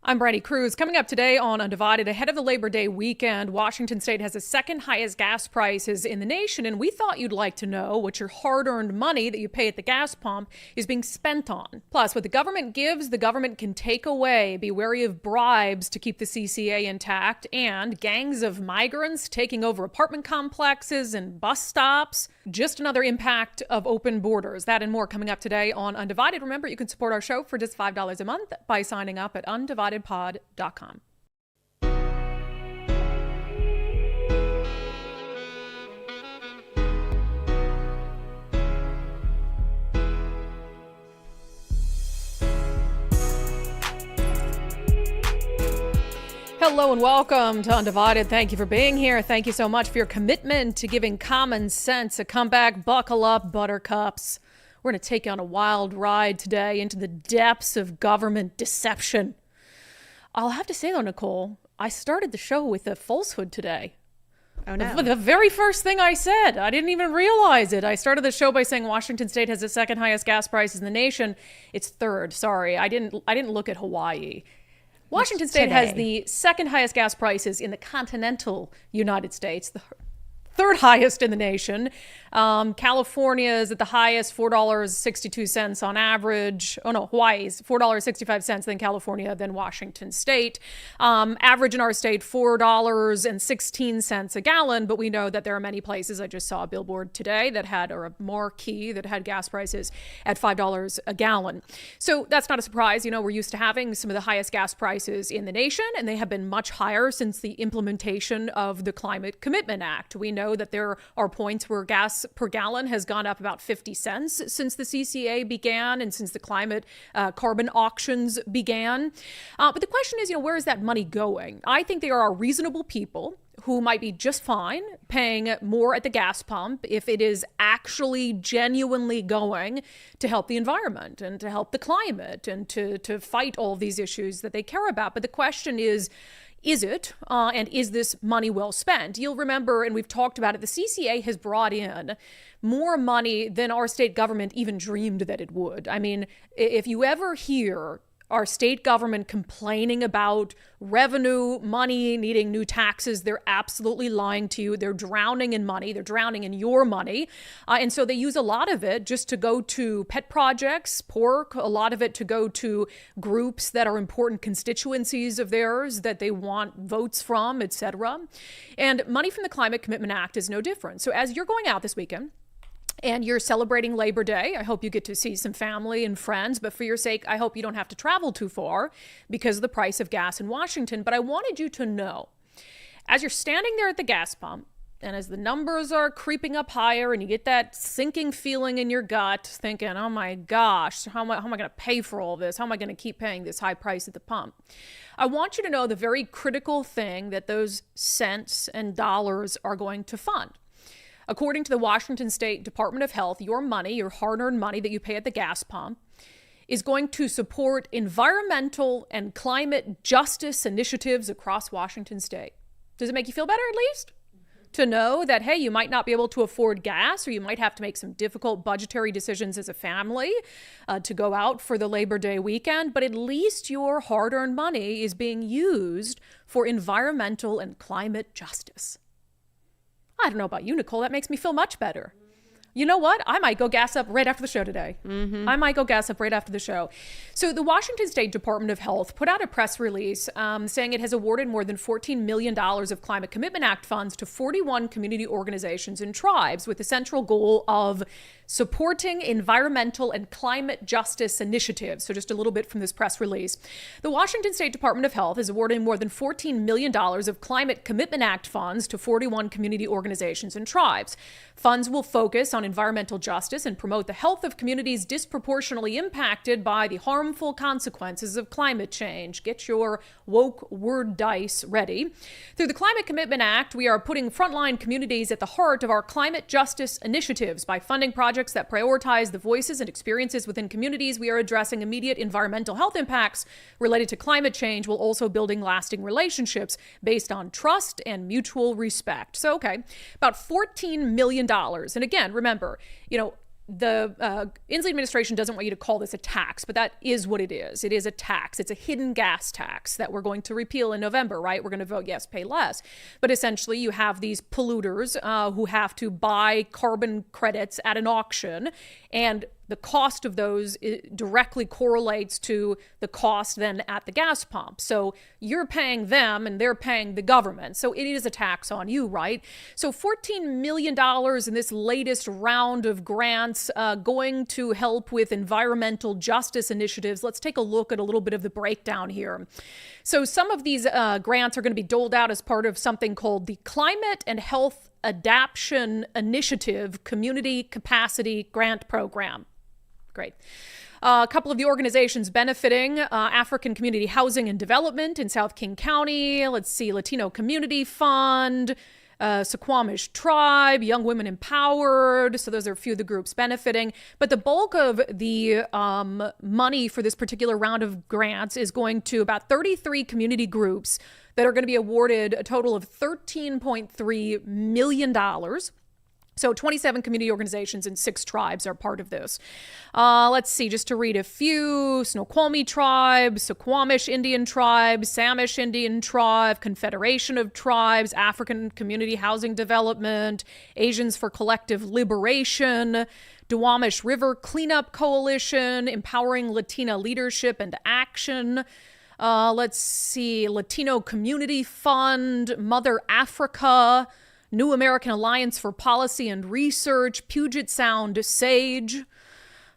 I'm Brandi. Kruse. Coming up today on unDivided, ahead of the Labor Day weekend, Washington State has the second highest gas prices in the nation, and we thought you'd like to know what your hard-earned money that you pay at the gas pump is being spent on. Plus, what the government gives, the government can take away. Be wary of bribes to keep the CCA intact, and gangs of migrants taking over apartment complexes and bus stops. Just another impact of open borders. That and more coming up today on unDivided. Remember, you can support our show for just $5 a month by signing up at undividedpod.com. Hello and welcome to unDivided. Thank you for being here. Thank you so much for your commitment to giving common sense a comeback. Buckle up, buttercups. We're going to take you on a wild ride today into the depths of government deception. I'll have to say though, Nicole, I started the show with a falsehood today. Oh no. The very first thing I said, I didn't even realize it. I started the show by saying Washington State has the second highest gas prices in the nation. It's third. Sorry. I didn't look at Hawaii. Washington State has the second highest gas prices in the continental United States, the third highest in the nation. California is at the highest, $4.62 on average. Oh no, Hawaii's $4.65, then California, then Washington State. Average in our state, $4.16 a gallon, but we know that there are many places. I just saw a billboard today that had, or a marquee that had gas prices at $5 a gallon. So that's not a surprise. You know, we're used to having some of the highest gas prices in the nation, and they have been much higher since the implementation of the Climate Commitment Act. We know that there are points where gas per gallon has gone up about 50 cents since the CCA began and since the climate carbon auctions began. But the question is, where is that money going? I think there are reasonable people who might be just fine paying more at the gas pump if it is actually genuinely going to help the environment and to help the climate and to fight all these issues that they care about. But the question is it? And is this money well spent? You'll remember, and we've talked about it, the CCA has brought in more money than our state government even dreamed that it would. I mean, if you ever hear our state government complaining about revenue, money, needing new taxes, they're absolutely lying to you. They're drowning in money. They're drowning in your money. And so they use a lot of it just to go to pet projects, pork, a lot of it to go to groups that are important constituencies of theirs that they want votes from, etc. And money from the Climate Commitment Act is no different. So as you're going out this weekend, and you're celebrating Labor Day, I hope you get to see some family and friends, but for your sake, I hope you don't have to travel too far because of the price of gas in Washington. But I wanted you to know, as you're standing there at the gas pump, and as the numbers are creeping up higher and you get that sinking feeling in your gut, thinking, oh my gosh, how am I going to pay for all this? How am I going to keep paying this high price at the pump? I want you to know the very critical thing that those cents and dollars are going to fund. According to the Washington State Department of Health, your money, your hard-earned money that you pay at the gas pump, is going to support environmental and climate justice initiatives across Washington State. Does it make you feel better, at least? To know that, hey, you might not be able to afford gas, or you might have to make some difficult budgetary decisions as a family to go out for the Labor Day weekend, but at least your hard-earned money is being used for environmental and climate justice. I don't know about you, Nicole. That makes me feel much better. You know what? I might go gas up right after the show today. I might go gas up right after the show. So the Washington State Department of Health put out a press release saying it has awarded more than $14 million of Climate Commitment Act funds to 41 community organizations and tribes with the central goal of supporting environmental and climate justice initiatives. So just a little bit from this press release. The Washington State Department of Health is awarding more than $14 million of Climate Commitment Act funds to 41 community organizations and tribes. Funds will focus on environmental justice and promote the health of communities disproportionately impacted by the harmful consequences of climate change. Get your woke word dice ready. Through the Climate Commitment Act, we are putting frontline communities at the heart of our climate justice initiatives. By funding projects that prioritize the voices and experiences within communities, we are addressing immediate environmental health impacts related to climate change while also building lasting relationships based on trust and mutual respect. So, okay, about $14 million. And again, remember, the Inslee administration doesn't want you to call this a tax, but that is what it is. It is a tax. It's a hidden gas tax that we're going to repeal in November, right? We're going to vote yes, pay less. But essentially, you have these polluters who have to buy carbon credits at an auction, and the cost of those directly correlates to the cost then at the gas pump. So you're paying them and they're paying the government. So it is a tax on you, right? So $14 million in this latest round of grants going to help with environmental justice initiatives. Let's take a look at a little bit of the breakdown here. So some of these grants are going to be doled out as part of something called the Climate and Health Adaptation Initiative Community Capacity Grant Program. Great. A couple of the organizations benefiting: African Community Housing and Development in South King County. Let's see, Latino Community Fund, Suquamish Tribe, Young Women Empowered. So those are a few of the groups benefiting. But the bulk of the money for this particular round of grants is going to about 33 community groups that are going to be awarded a total of $13.3 million. So 27 community organizations and 6 tribes are part of this. Let's see, just to read a few: Snoqualmie Tribe, Suquamish Indian Tribe, Samish Indian Tribe, Confederation of Tribes, African Community Housing Development, Asians for Collective Liberation, Duwamish River Cleanup Coalition, Empowering Latina Leadership and Action. Let's see, Latino Community Fund, Mother Africa, New American Alliance for Policy and Research, Puget Sound SAGE.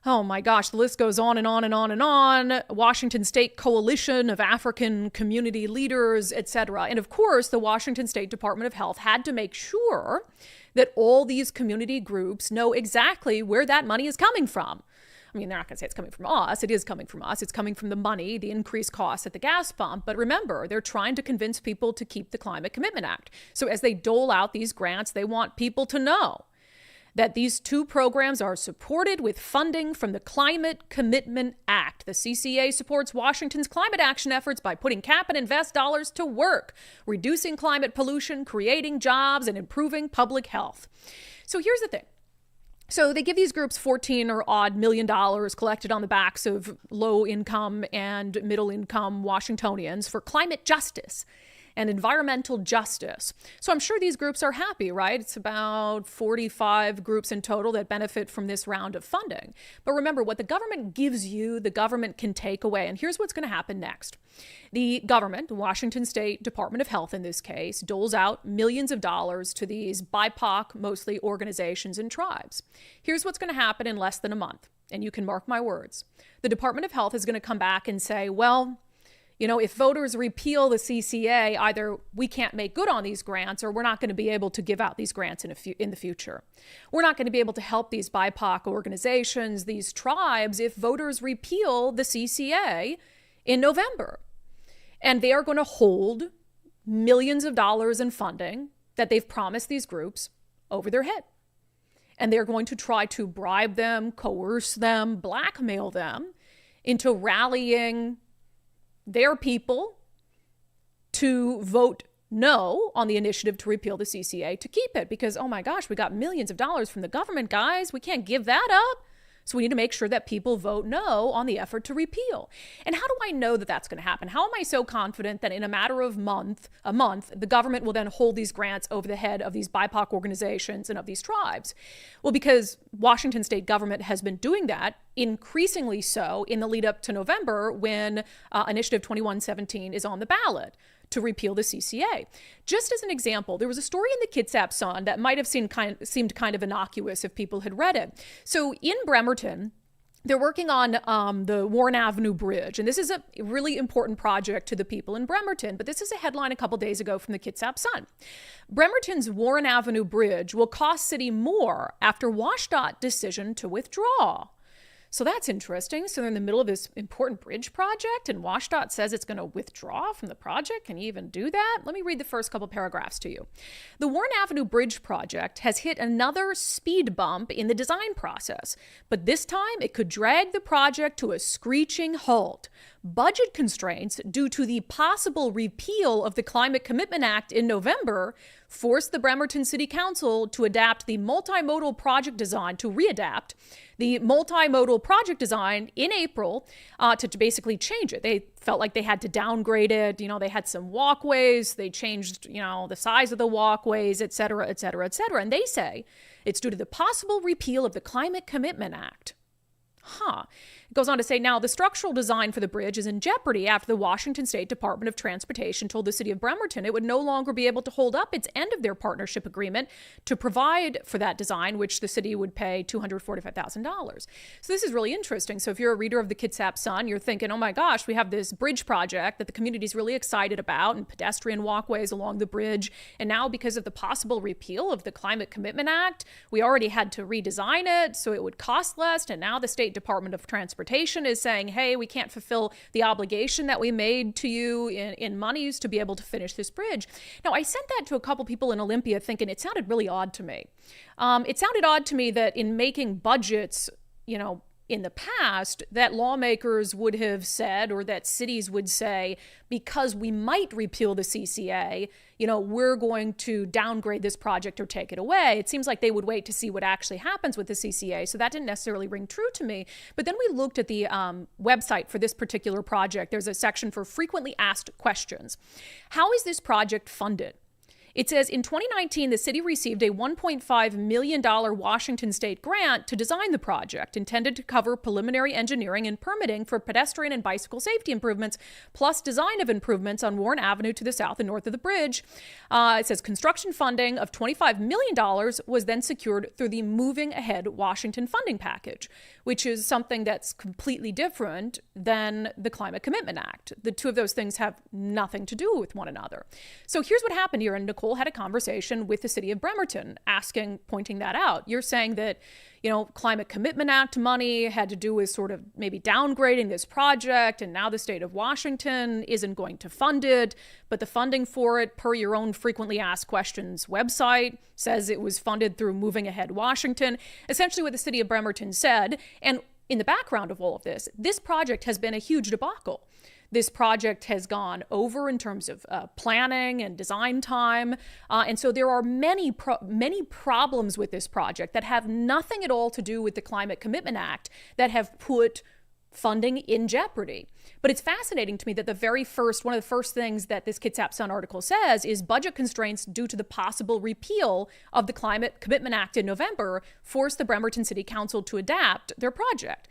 Oh my gosh, the list goes on and on and on and on. Washington State Coalition of African Community Leaders, etc. And of course, the Washington State Department of Health had to make sure that all these community groups know exactly where that money is coming from. I mean, they're not going to say it's coming from us. It is coming from us. It's coming from the money, the increased costs at the gas pump. But remember, they're trying to convince people to keep the Climate Commitment Act. So as they dole out these grants, they want people to know that these 2 programs are supported with funding from the Climate Commitment Act. The CCA supports Washington's climate action efforts by putting cap and invest dollars to work, reducing climate pollution, creating jobs, and improving public health. So here's the thing. So they give these groups $14 or odd million collected on the backs of low income and middle income Washingtonians for climate justice and environmental justice. So I'm sure these groups are happy, right? It's about 45 groups in total that benefit from this round of funding. But remember, what the government gives you, the government can take away. And here's what's going to happen next. The government, the Washington State Department of Health in this case, doles out millions of dollars to these BIPOC, mostly organizations and tribes. Here's what's going to happen in less than a month. And you can mark my words. The Department of Health is going to come back and say, well, you know, if voters repeal the CCA, either we can't make good on these grants or we're not going to be able to give out these grants in the future. We're not going to be able to help these BIPOC organizations, these tribes, if voters repeal the CCA in November. And they are going to hold millions of dollars in funding that they've promised these groups over their head. And they're going to try to bribe them, coerce them, blackmail them into rallying their people to vote no on the initiative to repeal the CCA to keep it. Because, oh my gosh, we got millions of dollars from the government, guys. We can't give that up. So we need to make sure that people vote no on the effort to repeal. And how do I know that that's going to happen? How am I so confident that in a matter of a month, the government will then hold these grants over the head of these BIPOC organizations and of these tribes? Well, because Washington state government has been doing that increasingly so in the lead up to November when Initiative 2117 is on the ballot to repeal the CCA. Just as an example, there was a story in the Kitsap Sun that might have seemed kind of innocuous if people had read it. So in Bremerton, they're working on the Warren Avenue Bridge. And this is a really important project to the people in Bremerton. But this is a headline a couple days ago from the Kitsap Sun. Bremerton's Warren Avenue Bridge will cost city more after WashDOT decision to withdraw. So that's interesting. So they're in the middle of this important bridge project and WashDOT says it's going to withdraw from the project. Can you even do that? Let me read the first couple paragraphs to you. The Warren Avenue Bridge project has hit another speed bump in the design process, but this time it could drag the project to a screeching halt. Budget constraints due to the possible repeal of the Climate Commitment Act in November forced the Bremerton City Council to adapt the multimodal project design, to readapt the multimodal project design in April to basically change it. They felt like they had to downgrade it. They had some walkways. They changed, the size of the walkways, et cetera, et cetera, et cetera. And they say it's due to the possible repeal of the Climate Commitment Act. It goes on to say, now the structural design for the bridge is in jeopardy after the Washington State Department of Transportation told the city of Bremerton it would no longer be able to hold up its end of their partnership agreement to provide for that design, which the city would pay $245,000. So this is really interesting. So if you're a reader of the Kitsap Sun, you're thinking, oh my gosh, we have this bridge project that the community is really excited about and pedestrian walkways along the bridge. And now because of the possible repeal of the Climate Commitment Act, we already had to redesign it so it would cost less. And now the State Department of Transportation is saying, hey, we can't fulfill the obligation that we made to you in monies to be able to finish this bridge. Now, I sent that to a couple people in Olympia thinking it sounded really odd to me. It sounded odd to me that in making budgets, in the past, that lawmakers would have said, or that cities would say, because we might repeal the CCA, we're going to downgrade this project or take it away. It seems like they would wait to see what actually happens with the CCA. So that didn't necessarily ring true to me. But then we looked at the website for this particular project. There's a section for frequently asked questions. How is this project funded? It says, in 2019, the city received a $1.5 million Washington State grant to design the project, intended to cover preliminary engineering and permitting for pedestrian and bicycle safety improvements, plus design of improvements on Warren Avenue to the south and north of the bridge. It says construction funding of $25 million was then secured through the Moving Ahead Washington funding package, which is something that's completely different than the Climate Commitment Act. The two of those things have nothing to do with one another. So here's what happened here, and Nicole had a conversation with the city of Bremerton pointing that out. You're saying that, Climate Commitment Act money had to do with sort of maybe downgrading this project, and now the state of Washington isn't going to fund it, but the funding for it, per your own frequently asked questions website, says it was funded through Moving Ahead Washington. Essentially what the city of Bremerton said, and in the background of all of this project has been a huge debacle. This project has gone over in terms of planning and design time. And so there are many problems with this project that have nothing at all to do with the Climate Commitment Act that have put funding in jeopardy. But it's fascinating to me that one of the first things that this Kitsap Sun article says is budget constraints due to the possible repeal of the Climate Commitment Act in November forced the Bremerton City Council to adapt their project.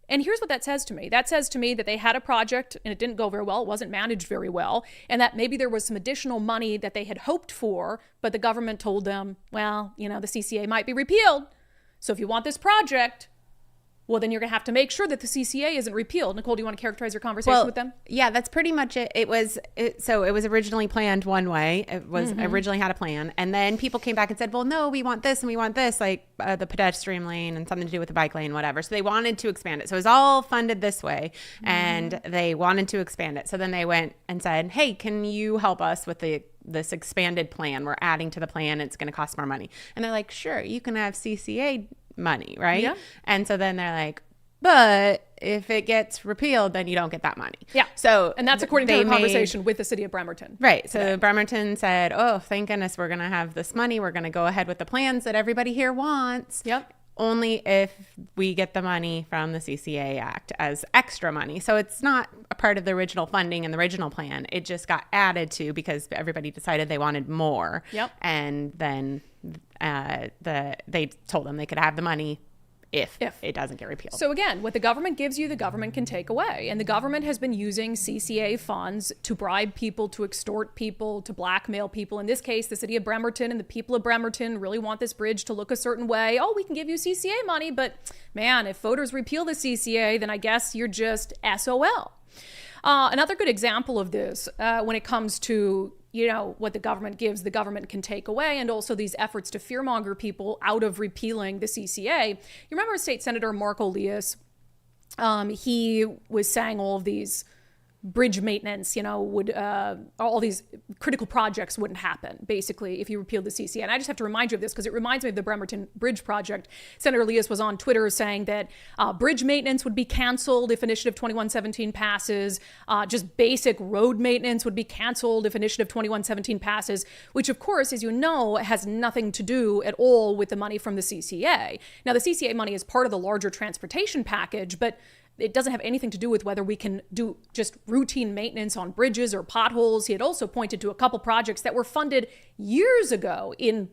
And here's what that says to me. That says to me that they had a project and it didn't go very well, it wasn't managed very well, and that maybe there was some additional money that they had hoped for, but the government told them, well, the CCA might be repealed. So if you want this project, well, then you're going to have to make sure that the CCA isn't repealed. Nicole, do you want to characterize your conversation with them? Yeah, that's pretty much it. It was originally planned one way. It was originally had a plan. And then people came back and said, well, no, we want this and we want this, like the pedestrian lane and something to do with the bike lane, whatever. So they wanted to expand it. So it was all funded this way and they wanted to expand it. So then they went and said, hey, can you help us with this expanded plan? We're adding to the plan. It's going to cost more money. And they're like, sure, you can have CCA money, right? Yeah. And so then they're like, but if it gets repealed, then you don't get that money. Yeah. So, and that's according to the conversation with the city of Bremerton. Right. So Bremerton said, oh, thank goodness we're going to have this money. We're going to go ahead with the plans that everybody here wants. Yep. Only if we get the money from the CCA Act as extra money. So it's not a part of the original funding and the original plan. It just got added to because everybody decided they wanted more. Yep. And then they told them they could have the money if it doesn't get repealed. So again, what the government gives you, the government can take away. And the government has been using CCA funds to bribe people, to extort people, to blackmail people. In this case, the city of Bremerton and the people of Bremerton really want this bridge to look a certain way. Oh, we can give you CCA money, but man, if voters repeal the CCA, then I guess you're just SOL. Another good example of this when it comes to what the government gives, the government can take away, and also these efforts to fearmonger people out of repealing the CCA. You remember State Senator Mark Elias? He was saying all of these bridge maintenance, would all these critical projects wouldn't happen, basically, if you repealed the CCA. And I just have to remind you of this because it reminds me of the Bremerton Bridge project. Senator Elias was on Twitter saying that bridge maintenance would be canceled if Initiative 2117 passes. Just basic road maintenance would be canceled if Initiative 2117 passes, which, of course, as you know, has nothing to do at all with the money from the CCA. Now, the CCA money is part of the larger transportation package, but it doesn't have anything to do with whether we can do just routine maintenance on bridges or potholes. He had also pointed to a couple projects that were funded years ago in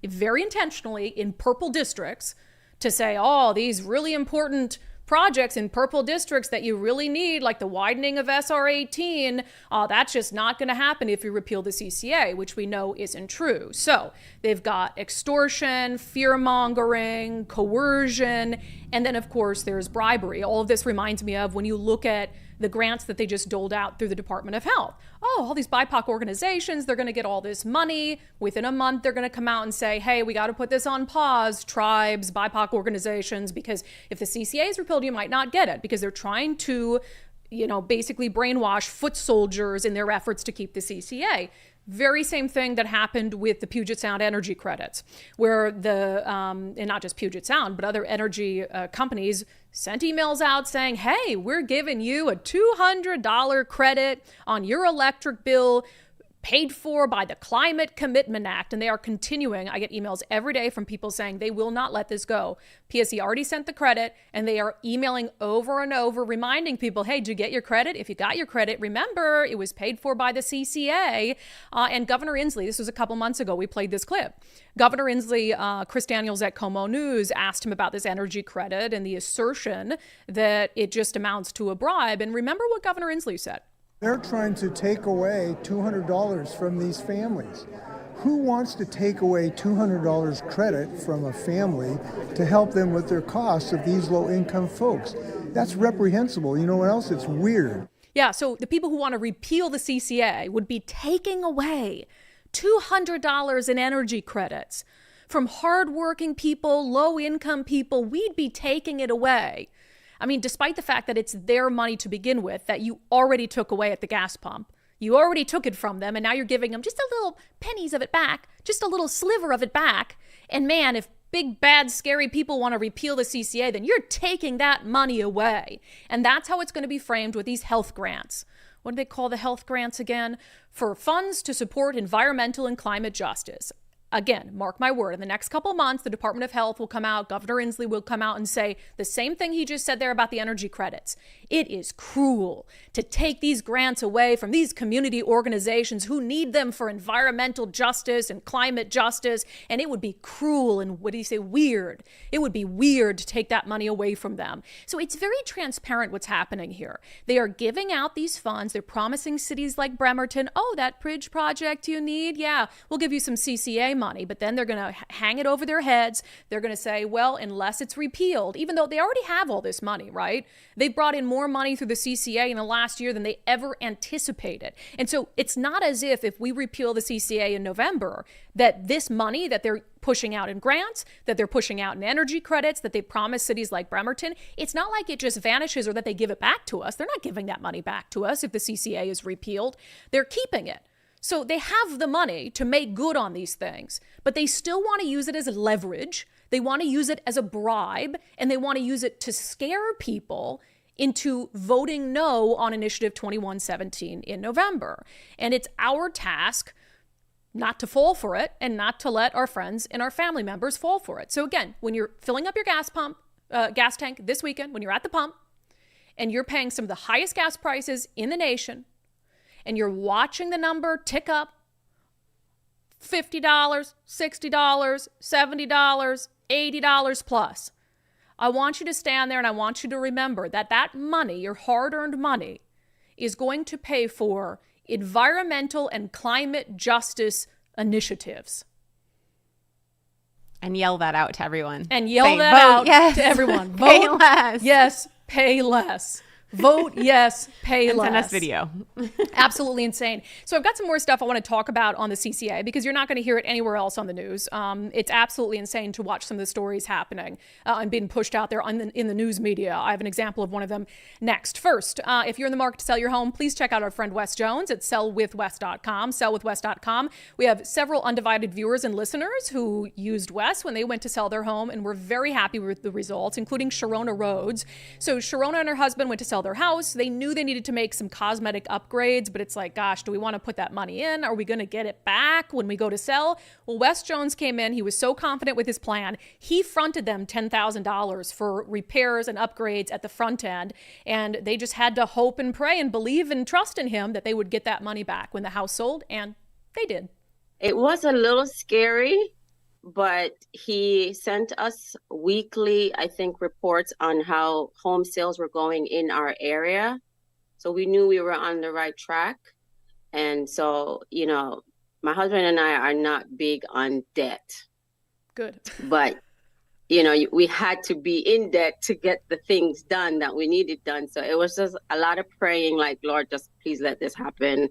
very intentionally in purple districts to say, oh, these really important projects in purple districts that you really need, like the widening of SR 18, that's just not going to happen if you repeal the CCA, which we know isn't true. So they've got extortion, fear-mongering, coercion, and then, of course, there's bribery. All of this reminds me of when you look at the grants that they just doled out through the Department of Health. Oh, all these BIPOC organizations, they're going to get all this money. Within a month, they're going to come out and say, hey, we got to put this on pause, tribes, BIPOC organizations, because if the CCA is repealed, you might not get it, because they're trying to, basically brainwash foot soldiers in their efforts to keep the CCA. Very same thing that happened with the Puget Sound energy credits, where and not just Puget Sound, but other energy companies sent emails out saying, hey, we're giving you a $200 credit on your electric bill paid for by the Climate Commitment Act. And they are continuing. I get emails every day from people saying they will not let this go. PSE already sent the credit, and they are emailing over and over, reminding people, hey, did you get your credit? If you got your credit, remember, it was paid for by the CCA. And Governor Inslee, this was a couple months ago, we played this clip. Governor Inslee, Chris Daniels at Como News asked him about this energy credit and the assertion that it just amounts to a bribe. And remember what Governor Inslee said. They're trying to take away $200 from these families. Who wants to take away $200 credit from a family to help them with their costs of these low-income folks? That's reprehensible. You know what else? It's weird. Yeah, so the people who want to repeal the CCA would be taking away $200 in energy credits from hardworking people, low-income people. We'd be taking it away. I mean, despite the fact that it's their money to begin with, that you already took away at the gas pump. You already took it from them, and now you're giving them just a little pennies of it back, just a little sliver of it back. And man, if big, bad, scary people want to repeal the CCA, then you're taking that money away. And that's how it's going to be framed with these health grants. What do they call the health grants again? For funds to support environmental and climate justice. Again, mark my word, in the next couple of months, the Department of Health will come out, Governor Inslee will come out and say the same thing he just said there about the energy credits. It is cruel to take these grants away from these community organizations who need them for environmental justice and climate justice, and it would be cruel and, what do you say, weird. It would be weird to take that money away from them. So it's very transparent what's happening here. They are giving out these funds. They're promising cities like Bremerton, oh, that bridge project you need? Yeah, we'll give you some CCA money, but then they're going to hang it over their heads. They're going to say, well, unless it's repealed, even though they already have all this money, right? They brought in more money through the CCA in the last year than they ever anticipated. And so it's not as if we repeal the CCA in November, that this money that they're pushing out in grants, that they're pushing out in energy credits, that they promise cities like Bremerton, it's not like it just vanishes or that they give it back to us. They're not giving that money back to us if the CCA is repealed. They're keeping it. So they have the money to make good on these things, but they still want to use it as leverage. They want to use it as a bribe, and they want to use it to scare people into voting no on Initiative 2117 in November. And it's our task not to fall for it and not to let our friends and our family members fall for it. So again, when you're filling up your gas tank this weekend, when you're at the pump and you're paying some of the highest gas prices in the nation, and you're watching the number tick up, $50, $60, $70, $80 plus, I want you to stand there and I want you to remember that that money, your hard-earned money, is going to pay for environmental and climate justice initiatives. And yell that out to everyone. And yell Say, that vote out yes. to everyone. Vote Pay less. yes, pay less. Vote yes, pay And less. send us video. Absolutely insane. So I've got some more stuff I want to talk about on the CCA because you're not going to hear it anywhere else on the news. It's absolutely insane to watch some of the stories happening and being pushed out there in the news media. I have an example of one of them next. First, if you're in the market to sell your home, please check out our friend Wes Jones at sellwithwes.com. Sellwithwes.com. We have several undivided viewers and listeners who used Wes when they went to sell their home and were very happy with the results, including Sharona Rhodes. So Sharona and her husband went to sell their house. They knew they needed to make some cosmetic upgrades, but it's like, gosh, do we want to put that money in? Are we going to get it back when we go to sell? Well, Wes Jones came in. He was so confident with his plan. He fronted them $10,000 for repairs and upgrades at the front end. And they just had to hope and pray and believe and trust in him that they would get that money back when the house sold. And they did. It was a little scary, but he sent us weekly, I think, reports on how home sales were going in our area. So we knew we were on the right track. And so, my husband and I are not big on debt. Good. But, we had to be in debt to get the things done that we needed done. So it was just a lot of praying, like, Lord, just please let this happen.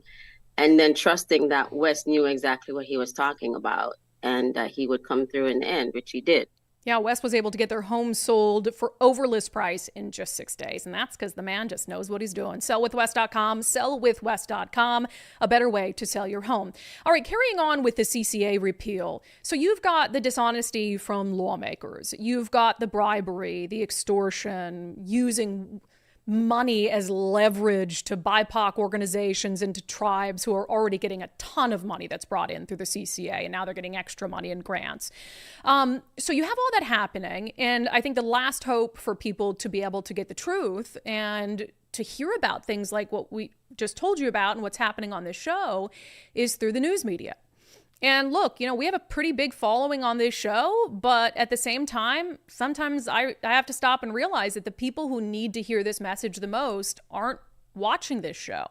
And then trusting that Wes knew exactly what he was talking about. And he would come through in the end, which he did. Yeah, Wes was able to get their home sold for over list price in just 6 days. And that's because the man just knows what he's doing. Sellwithwes.com, sellwithwes.com, a better way to sell your home. All right, carrying on with the CCA repeal. So you've got the dishonesty from lawmakers. You've got the bribery, the extortion, using money as leverage to BIPOC organizations and to tribes who are already getting a ton of money that's brought in through the CCA, and now they're getting extra money and grants. So you have all that happening, and I think the last hope for people to be able to get the truth and to hear about things like what we just told you about and what's happening on this show is through the news media. And look, we have a pretty big following on this show, but at the same time, sometimes I have to stop and realize that the people who need to hear this message the most aren't watching this show,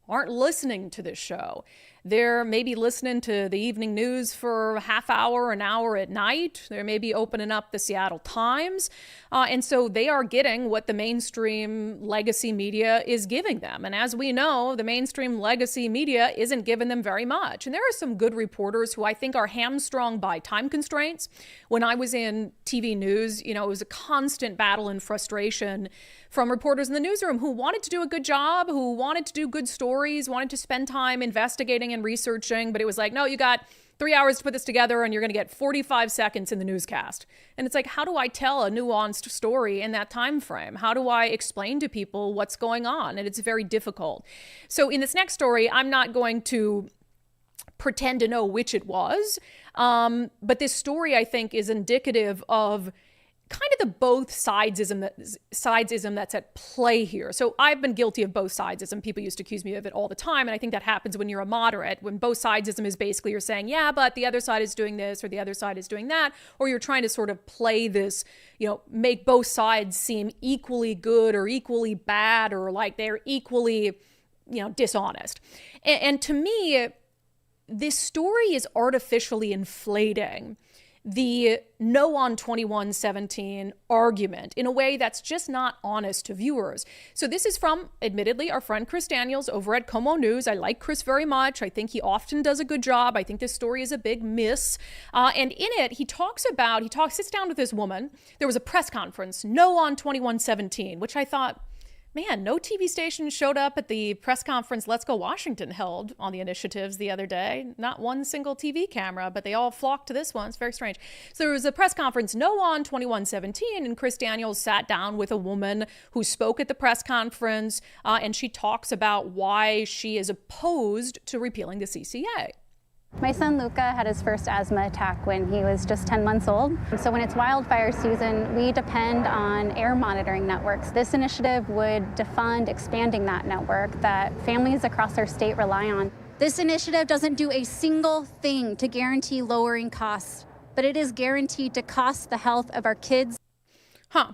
aren't listening to this show. They're maybe listening to the evening news for a half hour, an hour at night. They're maybe opening up the Seattle Times. And so they are getting what the mainstream legacy media is giving them. And as we know, the mainstream legacy media isn't giving them very much. And there are some good reporters who I think are hamstrung by time constraints. When I was in TV news, it was a constant battle and frustration from reporters in the newsroom who wanted to do a good job, who wanted to do good stories, wanted to spend time investigating and researching, but it was like, no, you got 3 hours to put this together and you're going to get 45 seconds in the newscast. And it's like, how do I tell a nuanced story in that time frame? How do I explain to people what's going on? And it's very difficult. So in this next story, I'm not going to pretend to know which it was, but this story, I think, is indicative of kind of the both sidesism that's at play here. So I've been guilty of both sidesism. People used to accuse me of it all the time. And I think that happens when you're a moderate, when both sidesism is basically you're saying, yeah, but the other side is doing this or the other side is doing that. Or you're trying to sort of play this, make both sides seem equally good or equally bad or like they're equally, dishonest. And to me, this story is artificially inflating the no on 2117 argument in a way that's just not honest to viewers. So this is from, admittedly, our friend Chris Daniels over at Como News. I like Chris very much. I think he often does a good job. I think this story is a big miss. And in it, he sits down with this woman. There was a press conference, no on 2117, which I thought, man, no TV station showed up at the press conference Let's Go Washington held on the initiatives the other day. Not one single TV camera, but they all flocked to this one. It's very strange. So there was a press conference, no on 2117, and Chris Daniels sat down with a woman who spoke at the press conference, and she talks about why she is opposed to repealing the CCA. My son Luca had his first asthma attack when he was just 10 months old. So when it's wildfire season, we depend on air monitoring networks. This initiative would defund expanding that network that families across our state rely on. This initiative doesn't do a single thing to guarantee lowering costs, but it is guaranteed to cost the health of our kids.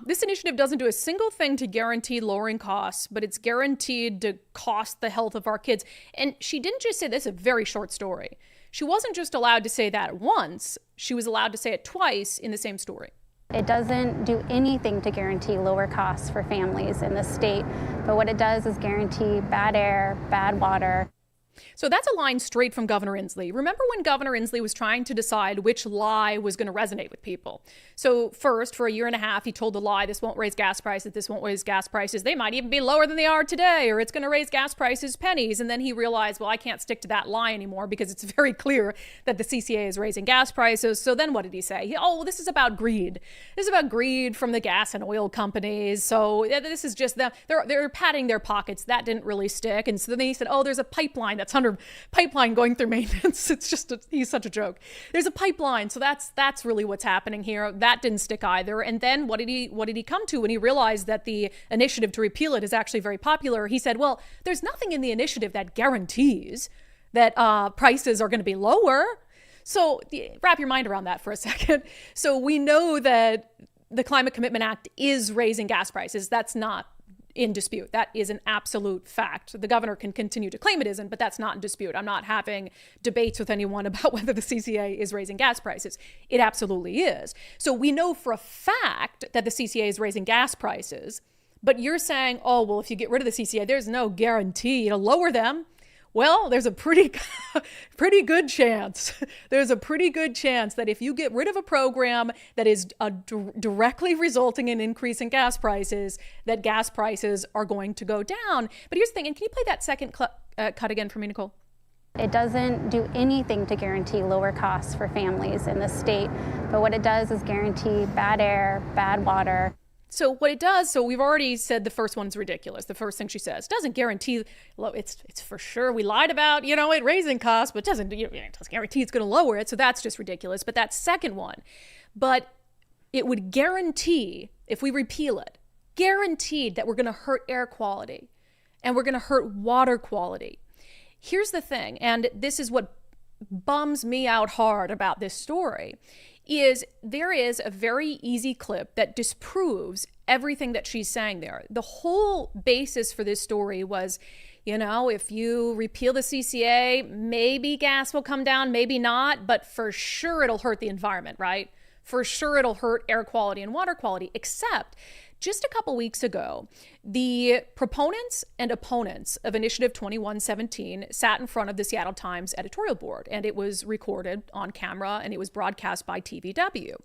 This initiative doesn't do a single thing to guarantee lowering costs, but it's guaranteed to cost the health of our kids. And she didn't just say this, a very short story. She wasn't just allowed to say that once, she was allowed to say it twice in the same story. It doesn't do anything to guarantee lower costs for families in the state, but what it does is guarantee bad air, bad water. So that's a line straight from Governor Inslee. Remember when Governor Inslee was trying to decide which lie was going to resonate with people? So first, for a year and a half, he told the lie, this won't raise gas prices, this won't raise gas prices. They might even be lower than they are today, or it's going to raise gas prices pennies. And then he realized, well, I can't stick to that lie anymore because it's very clear that the CCA is raising gas prices. So then what did he say? Well, this is about greed. This is about greed from the gas and oil companies. So this is just them. They're padding their pockets. That didn't really stick. And so then he said, oh, there's a pipeline that's under pipeline going through maintenance. It's just he's such a joke. There's a pipeline, so that's really what's happening here. That didn't stick either. And then what did he come to when he realized that the initiative to repeal it is actually very popular? He said, well, there's nothing in the initiative that guarantees that prices are going to be lower. So wrap your mind around that for a second. So we know that the Climate Commitment Act is raising gas prices. That's not in dispute. That is an absolute fact. The governor can continue to claim it isn't, but that's not in dispute. I'm not having debates with anyone about whether the CCA is raising gas prices. It absolutely is. So we know for a fact that the CCA is raising gas prices, but you're saying, oh, well, if you get rid of the CCA, there's no guarantee to lower them. Well, there's a pretty good chance. There's a pretty good chance that if you get rid of a program that is directly resulting in increasing gas prices, that gas prices are going to go down. But here's the thing, and can you play that second cut again for me, Nicole? It doesn't do anything to guarantee lower costs for families in the state, but what it does is guarantee bad air, bad water. So what it does, so we've already said the first one's ridiculous. The first thing she says doesn't guarantee, it's for sure we lied about, it raising costs, but it doesn't guarantee it's going to lower it. So that's just ridiculous. But that second one, but it would guarantee, if we repeal it, guaranteed that we're going to hurt air quality and we're going to hurt water quality. Here's the thing, and this is what bums me out hard about this story, is there is a very easy clip that disproves everything that she's saying there. The whole basis for this story was, if you repeal the CCA, maybe gas will come down, maybe not, but for sure it'll hurt the environment, right? For sure it'll hurt air quality and water quality, except just a couple weeks ago, the proponents and opponents of Initiative 2117 sat in front of the Seattle Times editorial board, and it was recorded on camera and it was broadcast by TVW.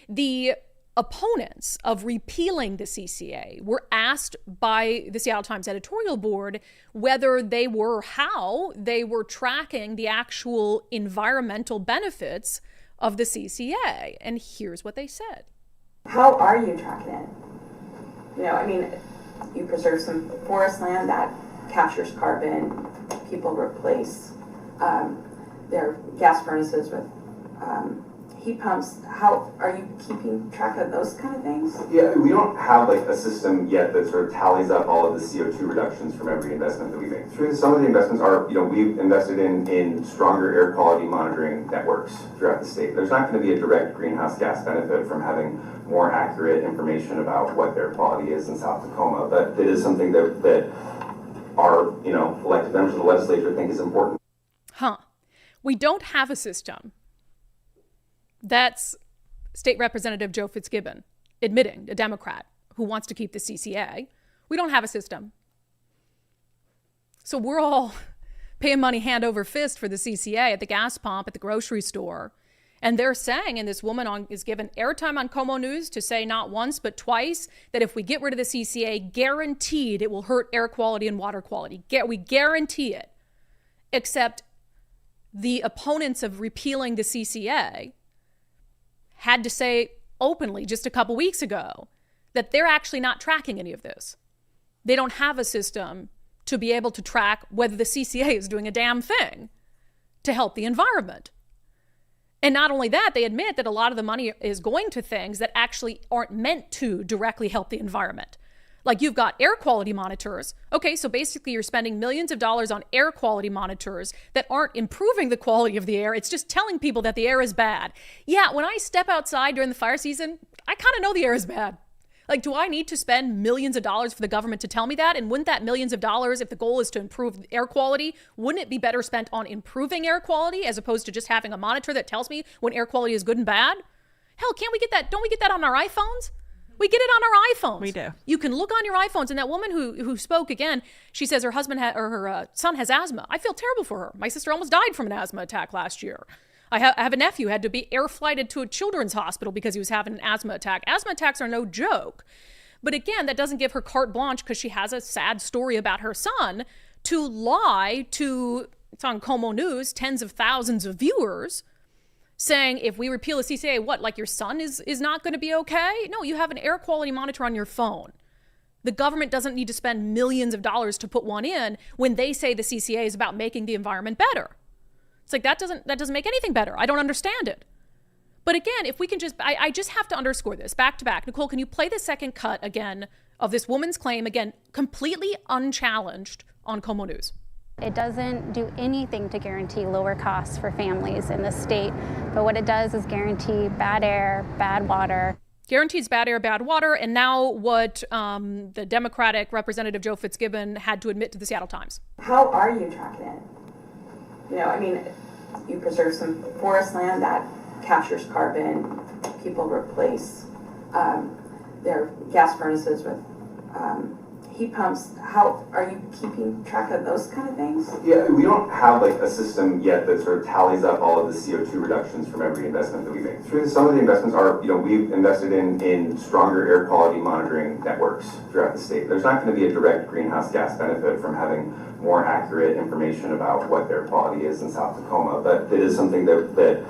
The opponents of repealing the CCA were asked by the Seattle Times editorial board how they were tracking the actual environmental benefits of the CCA. And here's what they said. How are you tracking it? You preserve some forest land that captures carbon. People replace their gas furnaces with heat pumps. How are you keeping track of those kind of things? Yeah, we don't have a system yet that sort of tallies up all of the CO2 reductions from every investment that we make. Some of the investments are, we've invested in stronger air quality monitoring networks throughout the state. There's not going to be a direct greenhouse gas benefit from having more accurate information about what air quality is in South Tacoma, but it is something that our, elected members of the legislature think is important. We don't have a system. That's State Representative Joe Fitzgibbon admitting, a Democrat who wants to keep the CCA. We don't have a system. So we're all paying money hand over fist for the CCA at the gas pump, at the grocery store. And they're saying, and this woman is given airtime on Como News to say not once but twice, that if we get rid of the CCA, guaranteed it will hurt air quality and water quality. We guarantee it. Except the opponents of repealing the CCA had to say openly just a couple weeks ago that they're actually not tracking any of this. They don't have a system to be able to track whether the CCA is doing a damn thing to help the environment. And not only that, they admit that a lot of the money is going to things that actually aren't meant to directly help the environment. Like you've got air quality monitors. Okay, so basically you're spending millions of dollars on air quality monitors that aren't improving the quality of the air. It's just telling people that the air is bad. Yeah, when I step outside during the fire season, I kind of know the air is bad. Like, do I need to spend millions of dollars for the government to tell me that? And wouldn't that millions of dollars, if the goal is to improve air quality, wouldn't it be better spent on improving air quality as opposed to just having a monitor that tells me when air quality is good and bad? Hell, can't we get that? Don't we get that on our iPhones? We get it on our iPhones. We do. You can look on your iPhones. And that woman who spoke again, she says her husband or her son has asthma. I feel terrible for her. My sister almost died from an asthma attack last year. I have a nephew who had to be air flighted to a children's hospital because he was having an asthma attack. Asthma attacks are no joke. But again, that doesn't give her carte blanche because she has a sad story about her son to lie to, it's on Como News, tens of thousands of viewers, saying if we repeal the CCA, what, like your son is not going to be okay? No, you have an air quality monitor on your phone. The government doesn't need to spend millions of dollars to put one in when they say the CCA is about making the environment better. It's like that doesn't make anything better. I don't understand it. But again, if we can just, I just have to underscore this back to back. Nicole, can you play the second cut again of this woman's claim, again, completely unchallenged on Como News? It doesn't do anything to guarantee lower costs for families in the state, but what it does is guarantee bad air, bad water. Guarantees bad air, bad water, and now what the Democratic Representative Joe Fitzgibbon had to admit to the Seattle Times. How are you tracking it? You know, I mean, you preserve some forest land that captures carbon. People replace their gas furnaces with heat pumps. How are you keeping track of those kind of things? Yeah, we don't have like a system yet that sort of tallies up all of the CO2 reductions from every investment that we make. Some of the investments are, we've invested in stronger air quality monitoring networks throughout the state. There's not going to be a direct greenhouse gas benefit from having more accurate information about what air quality is in South Tacoma, but it is something that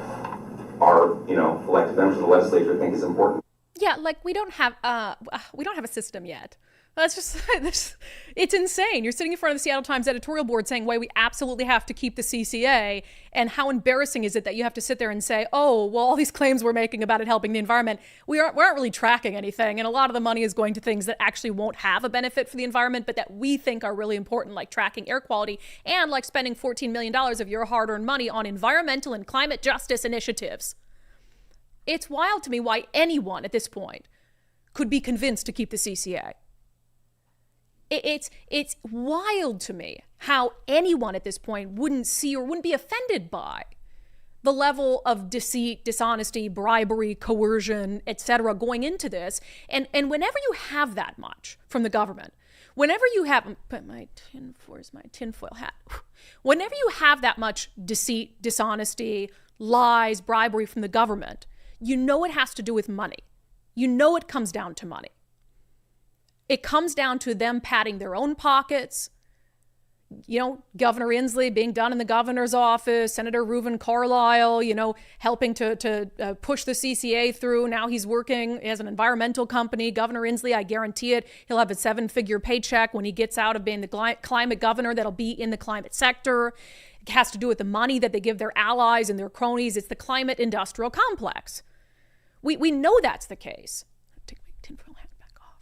our, elected members of the legislature think is important. Yeah, like we don't have a system yet. That's just, it's insane. You're sitting in front of the Seattle Times editorial board saying, why we absolutely have to keep the CCA, and how embarrassing is it that you have to sit there and say, oh, well, all these claims we're making about it helping the environment, we aren't really tracking anything, and a lot of the money is going to things that actually won't have a benefit for the environment, but that we think are really important, like tracking air quality, and like spending $14 million of your hard-earned money on environmental and climate justice initiatives. It's wild to me why anyone at this point could be convinced to keep the CCA. It's wild to me how anyone at this point wouldn't see or wouldn't be offended by the level of deceit, dishonesty, bribery, coercion, etc. going into this. And whenever you have that much from the government, whenever you have, where's my tinfoil hat? Whenever you have that much deceit, dishonesty, lies, bribery from the government, you know it has to do with money. You know it comes down to money. It comes down to them padding their own pockets. Governor Inslee being done in the governor's office, Senator Reuven Carlisle, helping to push the CCA through. Now he's working as an environmental company. Governor Inslee, I guarantee it, he'll have a 7-figure paycheck when he gets out of being the climate governor that'll be in the climate sector. It has to do with the money that they give their allies and their cronies. It's the climate industrial complex. We know that's the case. Take my tinfoil hat back off.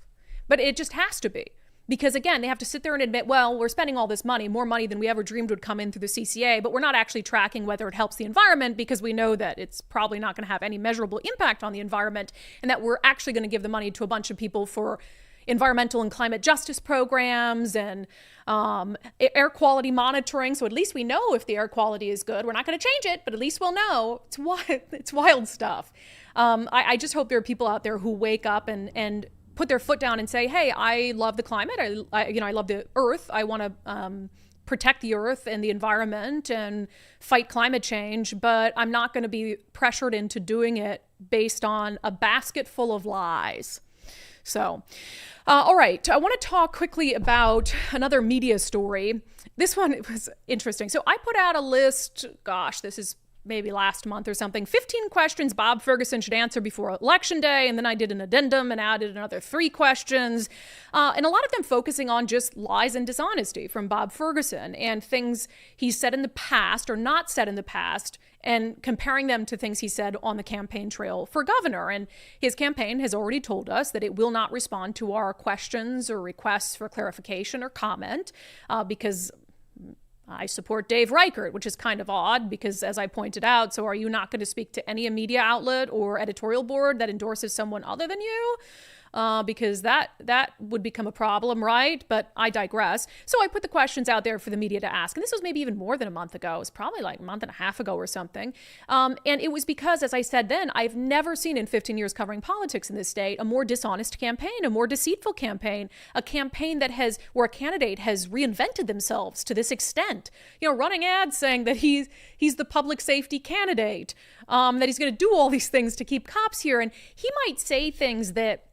But it just has to be. Because again, they have to sit there and admit, well, we're spending all this money, more money than we ever dreamed would come in through the CCA, but we're not actually tracking whether it helps the environment because we know that it's probably not going to have any measurable impact on the environment, and that we're actually going to give the money to a bunch of people for environmental and climate justice programs and air quality monitoring. So at least we know if the air quality is good. We're not going to change it, but at least we'll know. It's wild stuff. I just hope there are people out there who wake up and put their foot down and say, hey, I love the climate. I love the earth. I want to protect the earth and the environment and fight climate change, but I'm not going to be pressured into doing it based on a basket full of lies. So, all right. I want to talk quickly about another media story. This one was interesting. So I put out a list, this is maybe last month or something, 15 questions Bob Ferguson should answer before Election Day. And then I did an addendum and added another 3 questions. And a lot of them focusing on just lies and dishonesty from Bob Ferguson and things he's said in the past or not said in the past, and comparing them to things he said on the campaign trail for governor. And his campaign has already told us that it will not respond to our questions or requests for clarification or comment because I support Dave Reichert, which is kind of odd because, as I pointed out, so are you not going to speak to any media outlet or editorial board that endorses someone other than you? because that would become a problem, right? But I digress. So I put the questions out there for the media to ask. And this was maybe even more than a month ago. It was probably like a month and a half ago or something. And it was because, as I said then, I've never seen in 15 years covering politics in this state a more dishonest campaign, a more deceitful campaign, a campaign where a candidate has reinvented themselves to this extent. Running ads saying that he's the public safety candidate, that he's going to do all these things to keep cops here. And he might say things that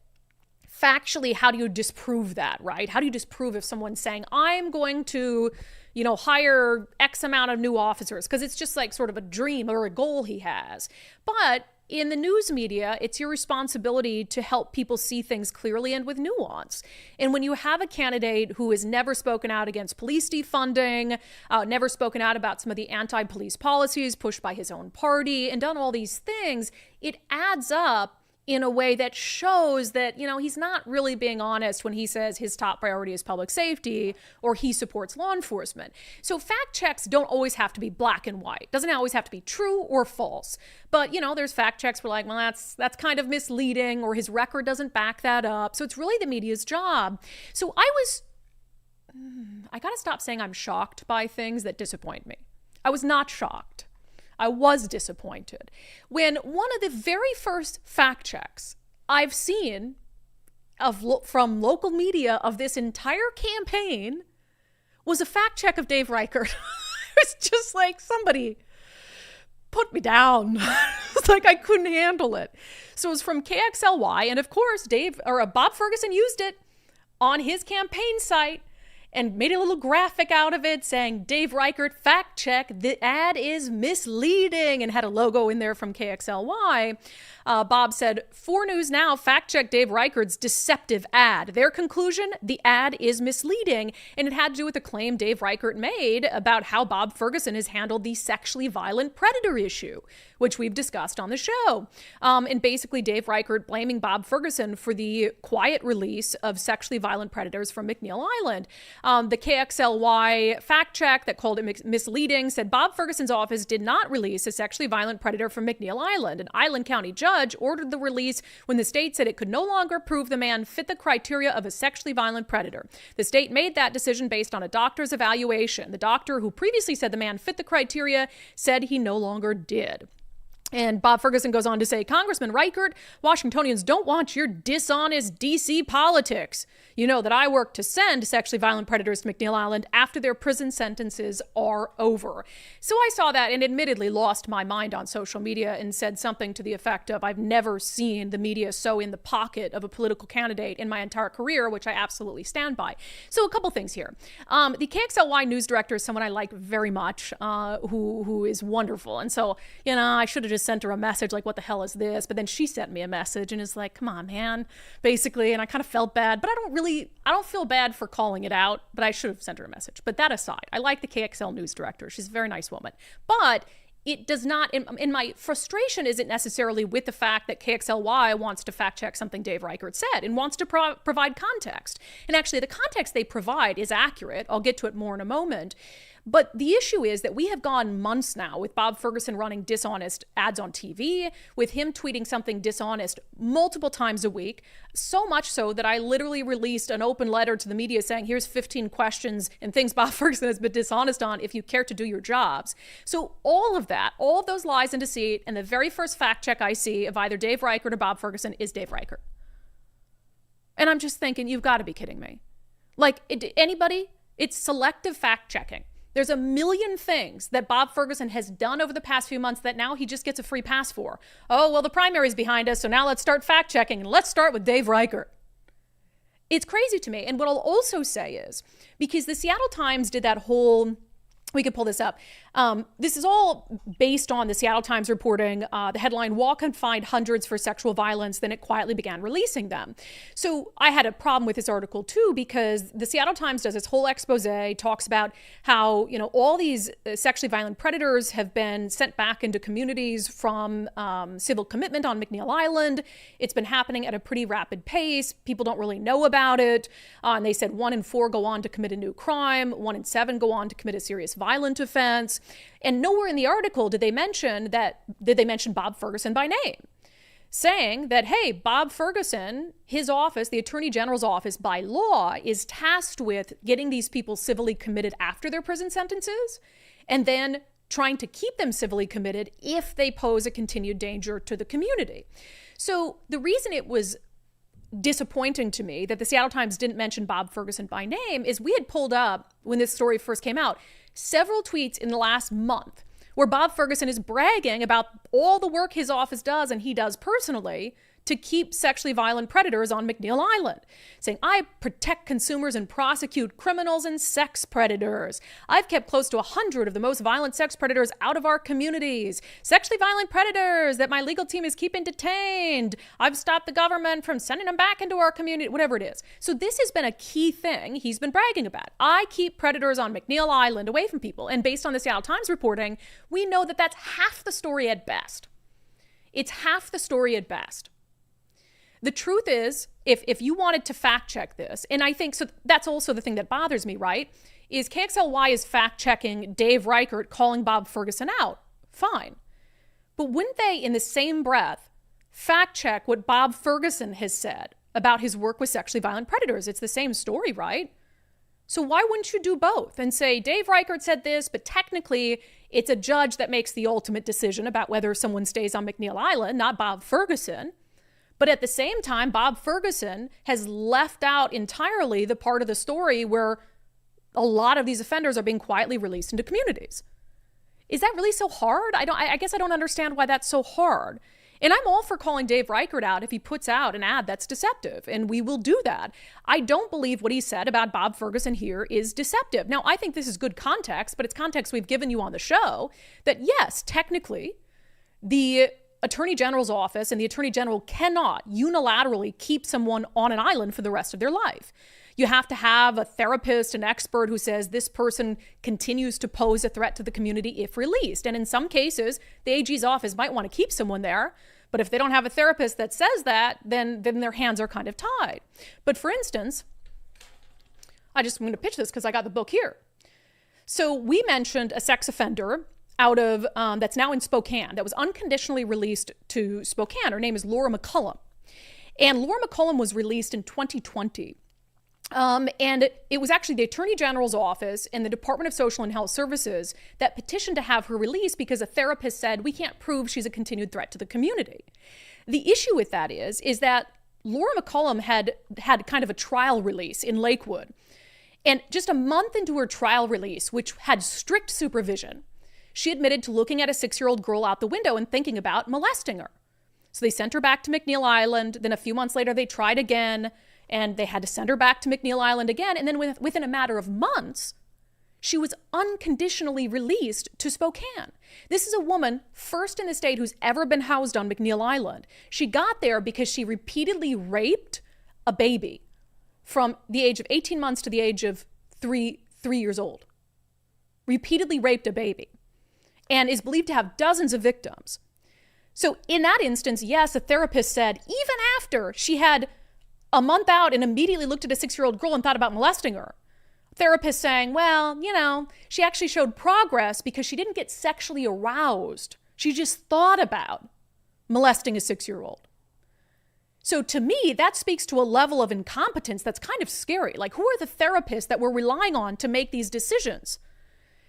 factually, how do you disprove that, right? How do you disprove if someone's saying, I'm going to, hire X amount of new officers? Because it's just like sort of a dream or a goal he has. But in the news media, it's your responsibility to help people see things clearly and with nuance. And when you have a candidate who has never spoken out against police defunding, never spoken out about some of the anti-police policies pushed by his own party, and done all these things, it adds up in a way that shows that, he's not really being honest when he says his top priority is public safety or he supports law enforcement. So fact checks don't always have to be black and white. Doesn't always have to be true or false. But, there's fact checks where like, well, that's kind of misleading, or his record doesn't back that up. So it's really the media's job. So I got to stop saying I'm shocked by things that disappoint me. I was not shocked. I was disappointed when one of the very first fact checks I've seen from local media of this entire campaign was a fact check of Dave Reichert. It was just like, somebody put me down. It's like I couldn't handle it. So it was from KXLY, and of course Bob Ferguson used it on his campaign site and made a little graphic out of it saying, Dave Reichert, fact check, the ad is misleading, and had a logo in there from KXLY. Bob said, 4 News Now fact check Dave Reichert's deceptive ad. Their conclusion, the ad is misleading, and it had to do with a claim Dave Reichert made about how Bob Ferguson has handled the sexually violent predator issue, which we've discussed on the show. And basically Dave Reichert blaming Bob Ferguson for the quiet release of sexually violent predators from McNeil Island. The KXLY fact check that called it misleading said Bob Ferguson's office did not release a sexually violent predator from McNeil Island. An Island County judge ordered the release when the state said it could no longer prove the man fit the criteria of a sexually violent predator. The state made that decision based on a doctor's evaluation. The doctor who previously said the man fit the criteria said he no longer did. And Bob Ferguson goes on to say, Congressman Reichert, Washingtonians don't want your dishonest D.C. politics. You know that I work to send sexually violent predators to McNeil Island after their prison sentences are over. So I saw that and admittedly lost my mind on social media and said something to the effect of, I've never seen the media so in the pocket of a political candidate in my entire career, which I absolutely stand by. So a couple things here. The KXLY news director is someone I like very much, who is wonderful. And so, I should have just sent her a message like, what the hell is this? But then she sent me a message and is like, come on, man, basically. And I kind of felt bad, but I don't feel bad for calling it out, but I should have sent her a message. But that aside, I like the KXL news director. She's a very nice woman. But it does not, in my frustration isn't necessarily with the fact that KXLY wants to fact check something Dave Reichert said and wants to provide context. And actually the context they provide is accurate. I'll get to it more in a moment. But the issue is that we have gone months now with Bob Ferguson running dishonest ads on TV, with him tweeting something dishonest multiple times a week, so much so that I literally released an open letter to the media saying, here's 15 questions and things Bob Ferguson has been dishonest on if you care to do your jobs. So all of that, all of those lies and deceit, and the very first fact check I see of either Dave Reichert or Bob Ferguson is Dave Reichert. And I'm just thinking, you've got to be kidding me. Like, anybody? It's selective fact checking. There's a million things that Bob Ferguson has done over the past few months that now he just gets a free pass for. Oh, well, the primary's behind us, so now let's start fact checking. And let's start with Dave Reichert. It's crazy to me. And what I'll also say is, because the Seattle Times did that whole, we could pull this up. This is all based on the Seattle Times reporting the headline, Wall can find hundreds for sexual violence, then it quietly began releasing them. So I had a problem with this article too, because the Seattle Times does this whole expose, talks about how, all these sexually violent predators have been sent back into communities from civil commitment on McNeil Island. It's been happening at a pretty rapid pace. People don't really know about it. And they said 1 in 4 go on to commit a new crime. 1 in 7 go on to commit a serious violent offense. And nowhere in the article did they mention Bob Ferguson by name. saying that, hey, Bob Ferguson, his office, the Attorney General's office by law, is tasked with getting these people civilly committed after their prison sentences and then trying to keep them civilly committed if they pose a continued danger to the community. So the reason it was disappointing to me that the Seattle Times didn't mention Bob Ferguson by name is we had pulled up, when this story first came out, several tweets in the last month where Bob Ferguson is bragging about all the work his office does and he does personally to keep sexually violent predators on McNeil Island, saying, I protect consumers and prosecute criminals and sex predators. I've kept close to 100 of the most violent sex predators out of our communities. Sexually violent predators that my legal team is keeping detained. I've stopped the government from sending them back into our community, whatever it is. So this has been a key thing he's been bragging about. I keep predators on McNeil Island away from people. And based on the Seattle Times reporting, we know that that's half the story at best. It's half the story at best. The truth is, if you wanted to fact check this, and I think so, that's also the thing that bothers me, right? Is KXLY is fact checking Dave Reichert calling Bob Ferguson out. Fine. But wouldn't they, in the same breath, fact check what Bob Ferguson has said about his work with sexually violent predators? It's the same story, right? So why wouldn't you do both and say, Dave Reichert said this, but technically it's a judge that makes the ultimate decision about whether someone stays on McNeil Island, not Bob Ferguson. But at the same time, Bob Ferguson has left out entirely the part of the story where a lot of these offenders are being quietly released into communities. Is that really so hard? I guess I don't understand why that's so hard. And I'm all for calling Dave Reichert out if he puts out an ad that's deceptive, and we will do that. I don't believe what he said about Bob Ferguson here is deceptive. Now, I think this is good context, but it's context we've given you on the show that yes, technically, the Attorney General's office and the Attorney General cannot unilaterally keep someone on an island for the rest of their life. You have to have a therapist, an expert who says this person continues to pose a threat to the community if released. And in some cases, the AG's office might want to keep someone there. But if they don't have a therapist that says that, then their hands are kind of tied. But for instance, I'm going to pitch this because I got the book here. So we mentioned a sex offender out of that's now in Spokane that was unconditionally released to Spokane. Her name is Laura McCullum. And Laura McCullum was released in 2020. And it was actually the Attorney General's office and the Department of Social and Health Services that petitioned to have her released because a therapist said, we can't prove she's a continued threat to the community. The issue with that is that Laura McCullum had kind of a trial release in Lakewood. And just a month into her trial release, which had strict supervision, she admitted to looking at a 6-year-old girl out the window and thinking about molesting her. So they sent her back to McNeil Island. Then a few months later, they tried again, and they had to send her back to McNeil Island again. And then within a matter of months, she was unconditionally released to Spokane. This is a woman, first in the state, who's ever been housed on McNeil Island. She got there because she repeatedly raped a baby from the age of 18 months to the age of 3 years old. Repeatedly raped a baby and is believed to have dozens of victims. So in that instance, yes, a therapist said, even after she had a month out and immediately looked at a 6-year-old girl and thought about molesting her, therapist saying, well, she actually showed progress because she didn't get sexually aroused. She just thought about molesting a 6-year-old. So to me, that speaks to a level of incompetence that's kind of scary. Like, who are the therapists that we're relying on to make these decisions?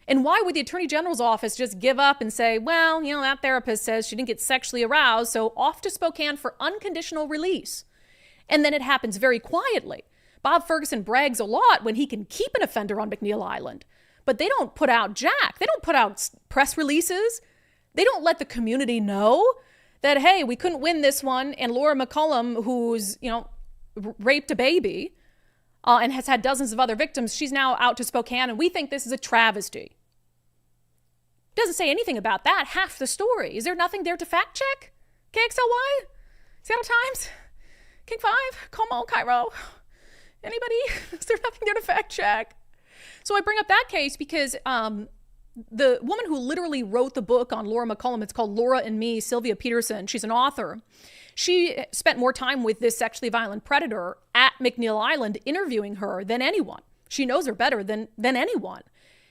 And why would the Attorney General's office just give up and say, well, that therapist says she didn't get sexually aroused, so off to Spokane for unconditional release. And then it happens very quietly. Bob Ferguson brags a lot when he can keep an offender on McNeil Island, but they don't put out jack. They don't put out press releases. They don't let the community know that, hey, we couldn't win this one. And Laura McCullum, who's, raped a baby, and has had dozens of other victims, she's now out to Spokane, and we think this is a travesty. Doesn't say anything about that. Half the story. Is there nothing there to fact check? KXLY? Seattle Times? King 5? Como? Cairo? Anybody? Is there nothing there to fact check? So I bring up that case because the woman who literally wrote the book on Laura McCullum, it's called Laura and Me, Sylvia Peterson, she's an author. She spent more time with this sexually violent predator at McNeil Island interviewing her than anyone. She knows her better than anyone.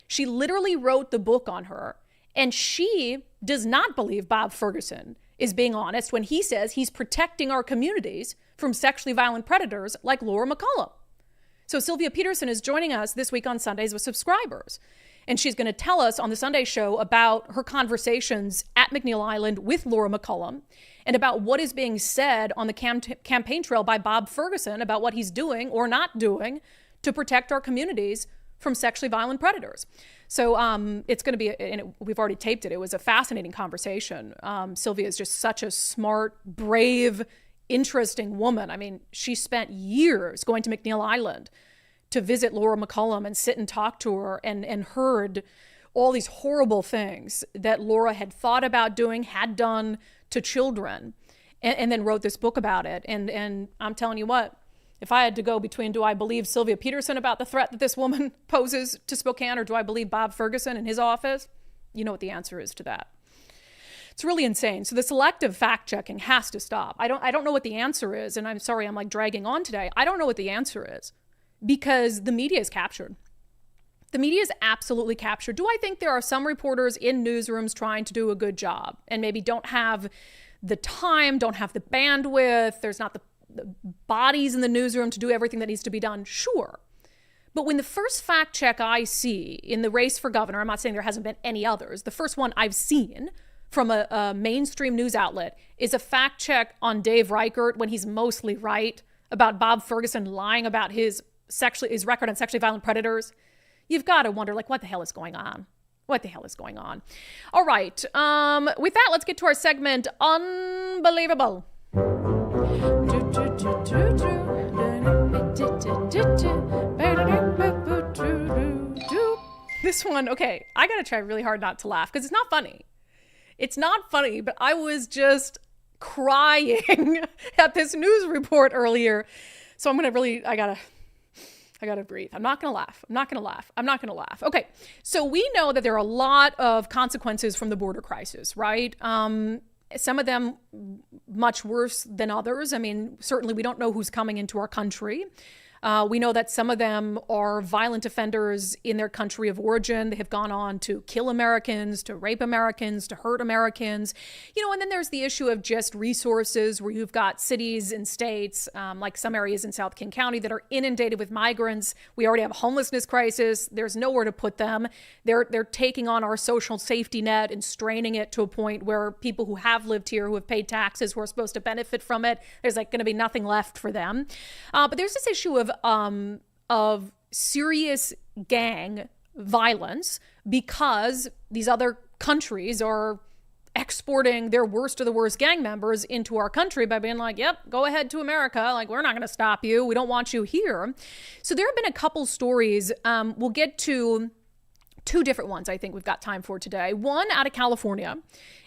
She literally wrote the book on her, and she does not believe Bob Ferguson is being honest when he says he's protecting our communities from sexually violent predators like Laura McCollum. So Sylvia Peterson is joining us this week on Sundays with subscribers. And she's going to tell us on the Sunday show about her conversations at McNeil Island with Laura McCollum and about what is being said on the campaign trail by Bob Ferguson about what he's doing or not doing to protect our communities from sexually violent predators. So it's going to be, we've already taped it. It was a fascinating conversation. Sylvia is just such a smart, brave, interesting woman. I mean, she spent years going to McNeil Island to visit Laura McCollum and sit and talk to her and heard all these horrible things that Laura had thought about doing, had done to children, and then wrote this book about it. And I'm telling you what, if I had to go between, do I believe Sylvia Peterson about the threat that this woman poses to Spokane, or do I believe Bob Ferguson in his office? You know what the answer is to that. It's really insane. So the selective fact checking has to stop. I don't know what the answer is. And I'm sorry, I'm like dragging on today. I don't know what the answer is, because the media is captured. The media is absolutely captured. Do I think there are some reporters in newsrooms trying to do a good job and maybe don't have the time, don't have the bandwidth, there's not the bodies in the newsroom to do everything that needs to be done? Sure. But when the first fact check I see in the race for governor, I'm not saying there hasn't been any others, the first one I've seen from a mainstream news outlet is a fact check on Dave Reichert when he's mostly right about Bob Ferguson lying about his record on sexually violent predators. You've got to wonder, like, what the hell is going on? What the hell is going on? All right. With that, let's get to our segment, Unbelievable. This one, okay, I got to try really hard not to laugh because it's not funny. It's not funny, but I was just crying at this news report earlier. So I'm going to really, I gotta breathe. I'm not gonna laugh. Okay, so we know that there are a lot of consequences from the border crisis, right? Some of them much worse than others. I mean, certainly we don't know who's coming into our country. We know that some of them are violent offenders in their country of origin. They have gone on to kill Americans, to rape Americans, to hurt Americans. And then there's the issue of just resources, where you've got cities and states, like some areas in South King County, that are inundated with migrants. We already have a homelessness crisis. There's nowhere to put them. They're taking on our social safety net and straining it to a point where people who have lived here, who have paid taxes, who are supposed to benefit from it, there's like going to be nothing left for them. But there's this issue of serious gang violence because these other countries are exporting their worst of the worst gang members into our country by being like, yep, go ahead to America. Like, we're not going to stop you. We don't want you here. So there have been a couple stories. We'll get to two different ones I think we've got time for today. One out of California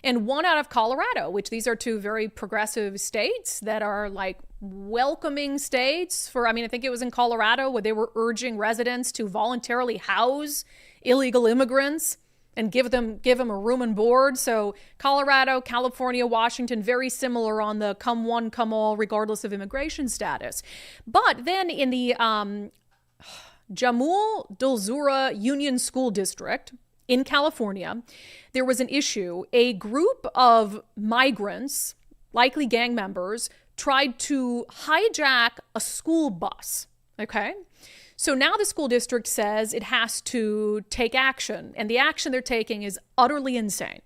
and one out of Colorado, which these are two very progressive states that are like welcoming states for, I think it was in Colorado where they were urging residents to voluntarily house illegal immigrants and give them a room and board. So Colorado, California, Washington, very similar on the come one, come all, regardless of immigration status. But then in the Jamul Dulzura Union School District in California, there was an issue. A group of migrants, likely gang members, tried to hijack a school bus. Okay? So now the school district says it has to take action, and the action they're taking is utterly insane.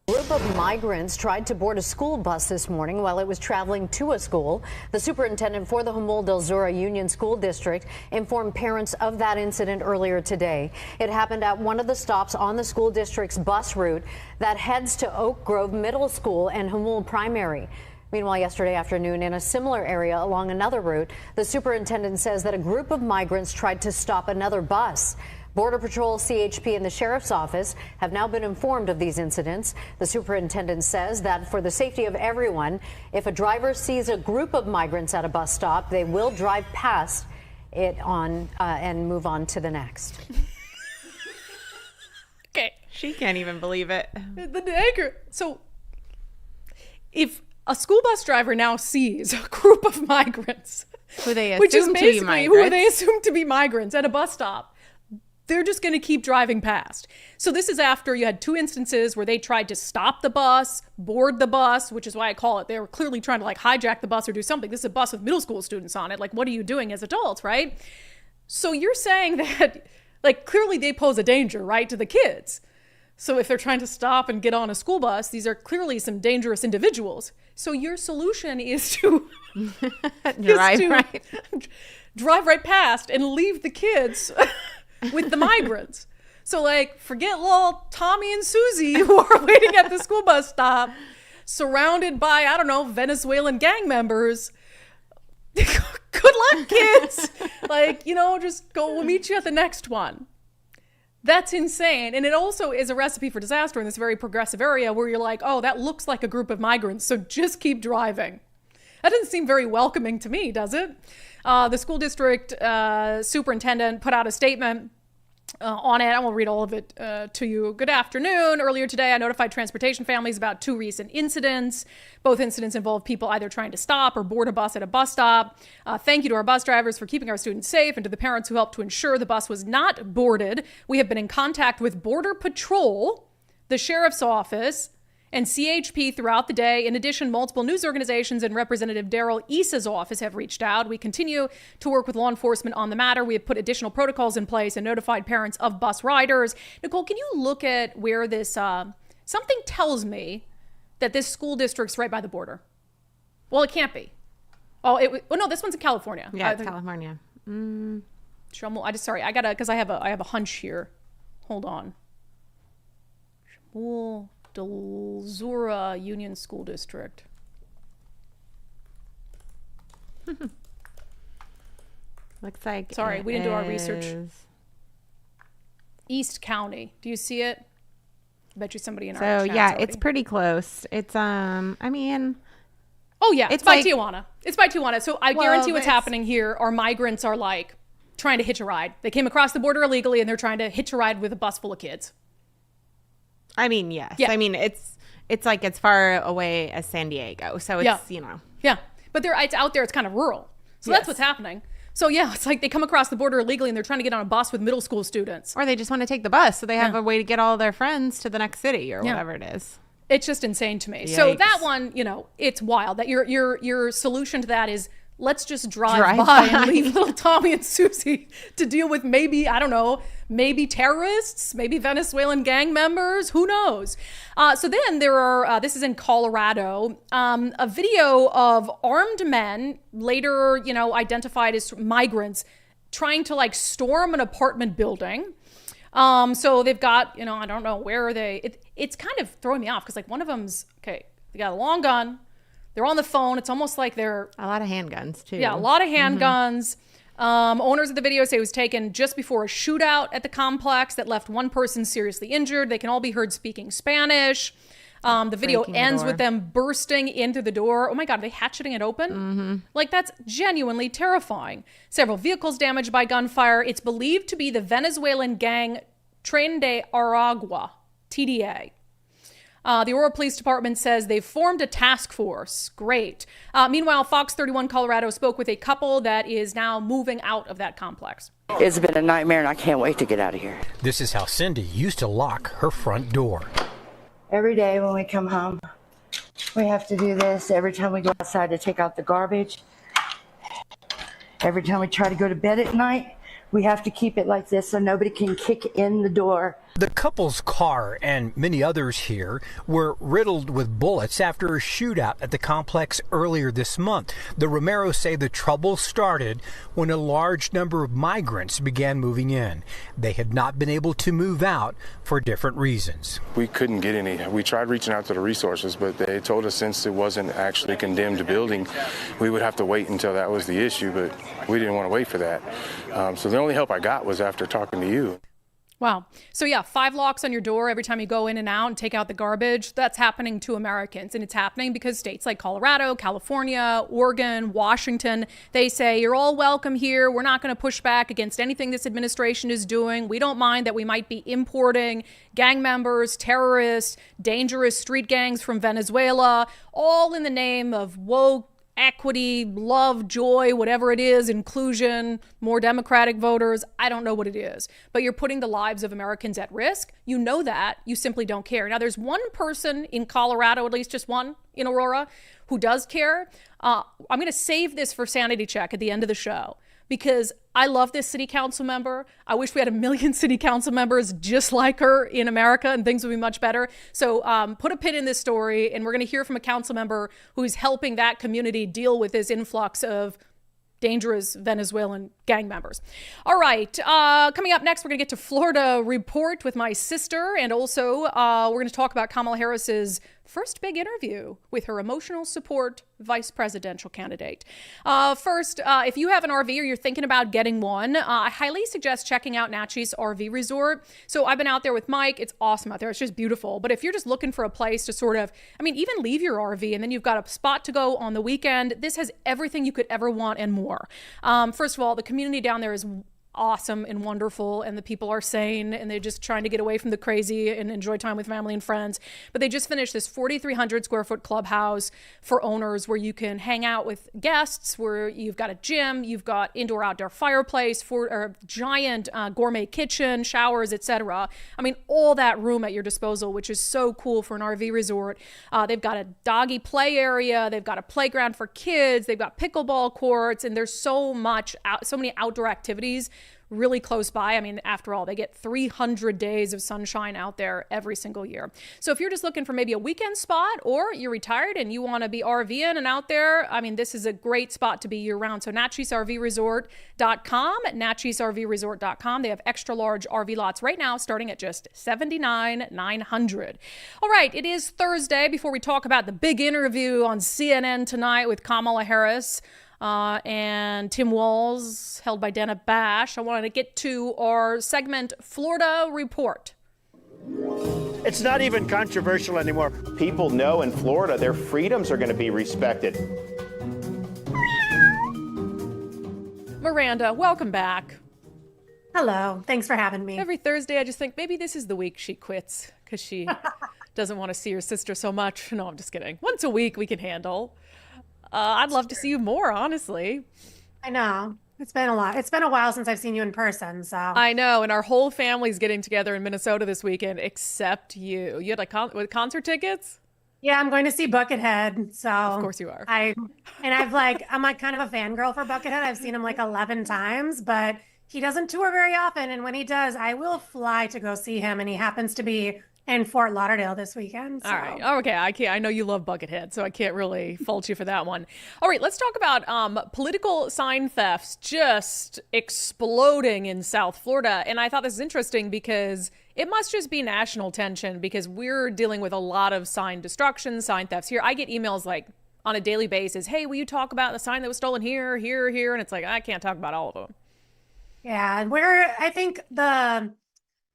A group of migrants tried to board a school bus this morning while it was traveling to a school. The superintendent for the Jamul Dulzura Union School District informed parents of that incident earlier today. It happened at one of the stops on the school district's bus route that heads to Oak Grove Middle School and Jamul Primary. Meanwhile, yesterday afternoon, in a similar area along another route, the superintendent says that a group of migrants tried to stop another bus. Border Patrol, CHP, and the Sheriff's Office have now been informed of these incidents. The superintendent says that for the safety of everyone, if a driver sees a group of migrants at a bus stop, they will drive past it and move on to the next. Okay. She can't even believe it. So if a school bus driver now sees a group of migrants, who they which is assume to be basically migrants, who they assume to be migrants at a bus stop, they're just going to keep driving past. So this is after you had 2 instances where they tried to stop the bus, board the bus, which is why I call it, they were clearly trying to like hijack the bus or do something. This is a bus with middle school students on it. Like, what are you doing as adults, right? So you're saying that like clearly they pose a danger, right, to the kids. So if they're trying to stop and get on a school bus, these are clearly some dangerous individuals. So your solution is to drive right past and leave the kids with the migrants. So like, forget little Tommy and Susie who are waiting at the school bus stop, surrounded by, I don't know, Venezuelan gang members. Good luck, kids. Like, you know, just go, we'll meet you at the next one. That's insane. And it also is a recipe for disaster in this very progressive area where you're like, oh, that looks like a group of migrants, so just keep driving. That doesn't seem very welcoming to me, does it? The school district superintendent put out a statement on it. I won't read all of it to you. Good afternoon. Earlier today, I notified transportation families about 2 recent incidents. Both incidents involved people either trying to stop or board a bus at a bus stop. Thank you to our bus drivers for keeping our students safe and to the parents who helped to ensure the bus was not boarded. We have been in contact with Border Patrol, the Sheriff's Office, and CHP throughout the day. In addition, multiple news organizations and Representative Daryl Issa's office have reached out. We continue to work with law enforcement on the matter. We have put additional protocols in place and notified parents of bus riders. Nicole, can you look at where this, something tells me that this school district's right by the border. Well, it can't be. Oh, no, this one's in California. Yeah, it's California. Sorry, I gotta, because I have a hunch here. Hold on. Shmuel Delzura Union School District. Looks like. Sorry, we didn't do our research. East County. Do you see it? I bet you somebody in our chat's already. It's pretty close. It's I mean. Oh yeah, it's by Tijuana. It's by Tijuana. So I guarantee what's happening here are migrants are like trying to hitch a ride. They came across the border illegally and they're trying to hitch a ride with a bus full of kids. I mean, yes. Yeah. I mean, it's like as far away as San Diego. So it's, you know. Yeah. But it's out there. It's kind of rural. So that's what's happening. So yeah, it's like they come across the border illegally and they're trying to get on a bus with middle school students. Or they just want to take the bus so they have a way to get all their friends to the next city or whatever it is. It's just insane to me. Yikes. So that one, you know, it's wild. That your solution to that is let's just drive by and leave little Tommy and Susie to deal with maybe, I don't know, maybe terrorists, maybe Venezuelan gang members, who knows? So then there are, this is in Colorado, a video of armed men, later, you know, identified as migrants, trying to like storm an apartment building. So they've got, you know, I don't know, where are they? It's kind of throwing me off because like one of them's, okay, they got a long gun. They're on the phone. It's almost like they're... A lot of handguns, too. Yeah, a lot of handguns. Owners of the video say it was taken just before a shootout at the complex that left one person seriously injured. They can all be heard speaking Spanish. The video ends with them bursting into the door. Oh my God, are they hatcheting it open? Like, that's genuinely terrifying. Several vehicles damaged by gunfire. It's believed to be the Venezuelan gang Tren de Aragua, TDA. The Aurora Police Department says they've formed a task force. Great. Meanwhile, Fox 31 Colorado spoke with a couple that is now moving out of that complex. It's been a nightmare and I can't wait to get out of here. This is how Cindy used to lock her front door. Every day when we come home, we have to do this. Every time we go outside to take out the garbage, every time we try to go to bed at night, we have to keep it like this so nobody can kick in the door. The couple's car and many others here were riddled with bullets after a shootout at the complex earlier this month. The Romeros say the trouble started when a large number of migrants began moving in. They had not been able to move out for different reasons. We couldn't get any. We tried reaching out to the resources, but they told us since it wasn't actually a condemned building, we would have to wait until that was the issue, but we didn't want to wait for that. So the only help I got was after talking to you. Wow. So yeah, 5 locks on your door every time you go in and out and take out the garbage. That's happening to Americans. And it's happening because states like Colorado, California, Oregon, Washington, they say, you're all welcome here. We're not going to push back against anything this administration is doing. We don't mind that we might be importing gang members, terrorists, dangerous street gangs from Venezuela, all in the name of woke equity, love, joy, whatever it is, inclusion, more Democratic voters. I don't know what it is, but you're putting the lives of Americans at risk. You know that. You simply don't care. Now, there's one person in Colorado, at least just one in Aurora, who does care. I'm going to save this for sanity check at the end of the show, because I love this city council member. I wish we had 1 million city council members just like her in America, and things would be much better. So put a pin in this story, and we're going to hear from a council member who's helping that community deal with this influx of dangerous Venezuelan gang members. All right, coming up next, we're going to get to Florida Report with my sister, and also we're going to talk about Kamala Harris's first big interview with her emotional support vice presidential candidate. First, if you have an RV or you're thinking about getting one, I highly suggest checking out Natchez RV Resort. So I've been out there with Mike. It's awesome out there. It's just beautiful. But if you're just looking for a place to sort of, even leave your RV and then you've got a spot to go on the weekend, this has everything you could ever want and more. First of all, the community down there is awesome and wonderful, and the people are sane, and they're just trying to get away from the crazy and enjoy time with family and friends. But they just finished this 4,300 square foot clubhouse for owners where you can hang out with guests, where you've got a gym, you've got indoor outdoor fireplace, or giant gourmet kitchen, showers, etc. All that room at your disposal, which is so cool for an RV resort. They've got a doggy play area, they've got a playground for kids, they've got pickleball courts, and there's so many outdoor activities really close by. After all, they get 300 days of sunshine out there every single year. So if you're just looking for maybe a weekend spot, or you're retired and you want to be RVing and out there, this is a great spot to be year round. So NatchezRVResort.com, NatchezRVResort.com. They have extra large RV lots right now starting at just $79,900. All right, it is Thursday. Before we talk about the big interview on CNN tonight with Kamala Harris, and Tim Walz, held by Dana Bash, I wanted to get to our segment, Florida Report. It's not even controversial anymore. People know in Florida their freedoms are going to be respected. Miranda, welcome back. Hello. Thanks for having me. Every Thursday, I just think maybe this is the week she quits because she doesn't want to see her sister so much. No, I'm just kidding. Once a week we can handle. I'd love to see you more, honestly. I know. It's been a lot. It's been a while since I've seen you in person, so. I know, and our whole family's getting together in Minnesota this weekend, except you. You had with concert tickets? Yeah, I'm going to see Buckethead, so. Of course you are. I'm kind of a fangirl for Buckethead. I've seen him 11 times, but he doesn't tour very often, and when he does, I will fly to go see him, and he happens to be in Fort Lauderdale this weekend. So. All right. Okay. I know you love Buckethead, so I can't really fault you for that one. All right. Let's talk about political sign thefts just exploding in South Florida. And I thought this is interesting because it must just be national tension, because we're dealing with a lot of sign destruction, sign thefts here. I get emails on a daily basis, hey, will you talk about the sign that was stolen here, here, here? And it's I can't talk about all of them. Yeah. I think the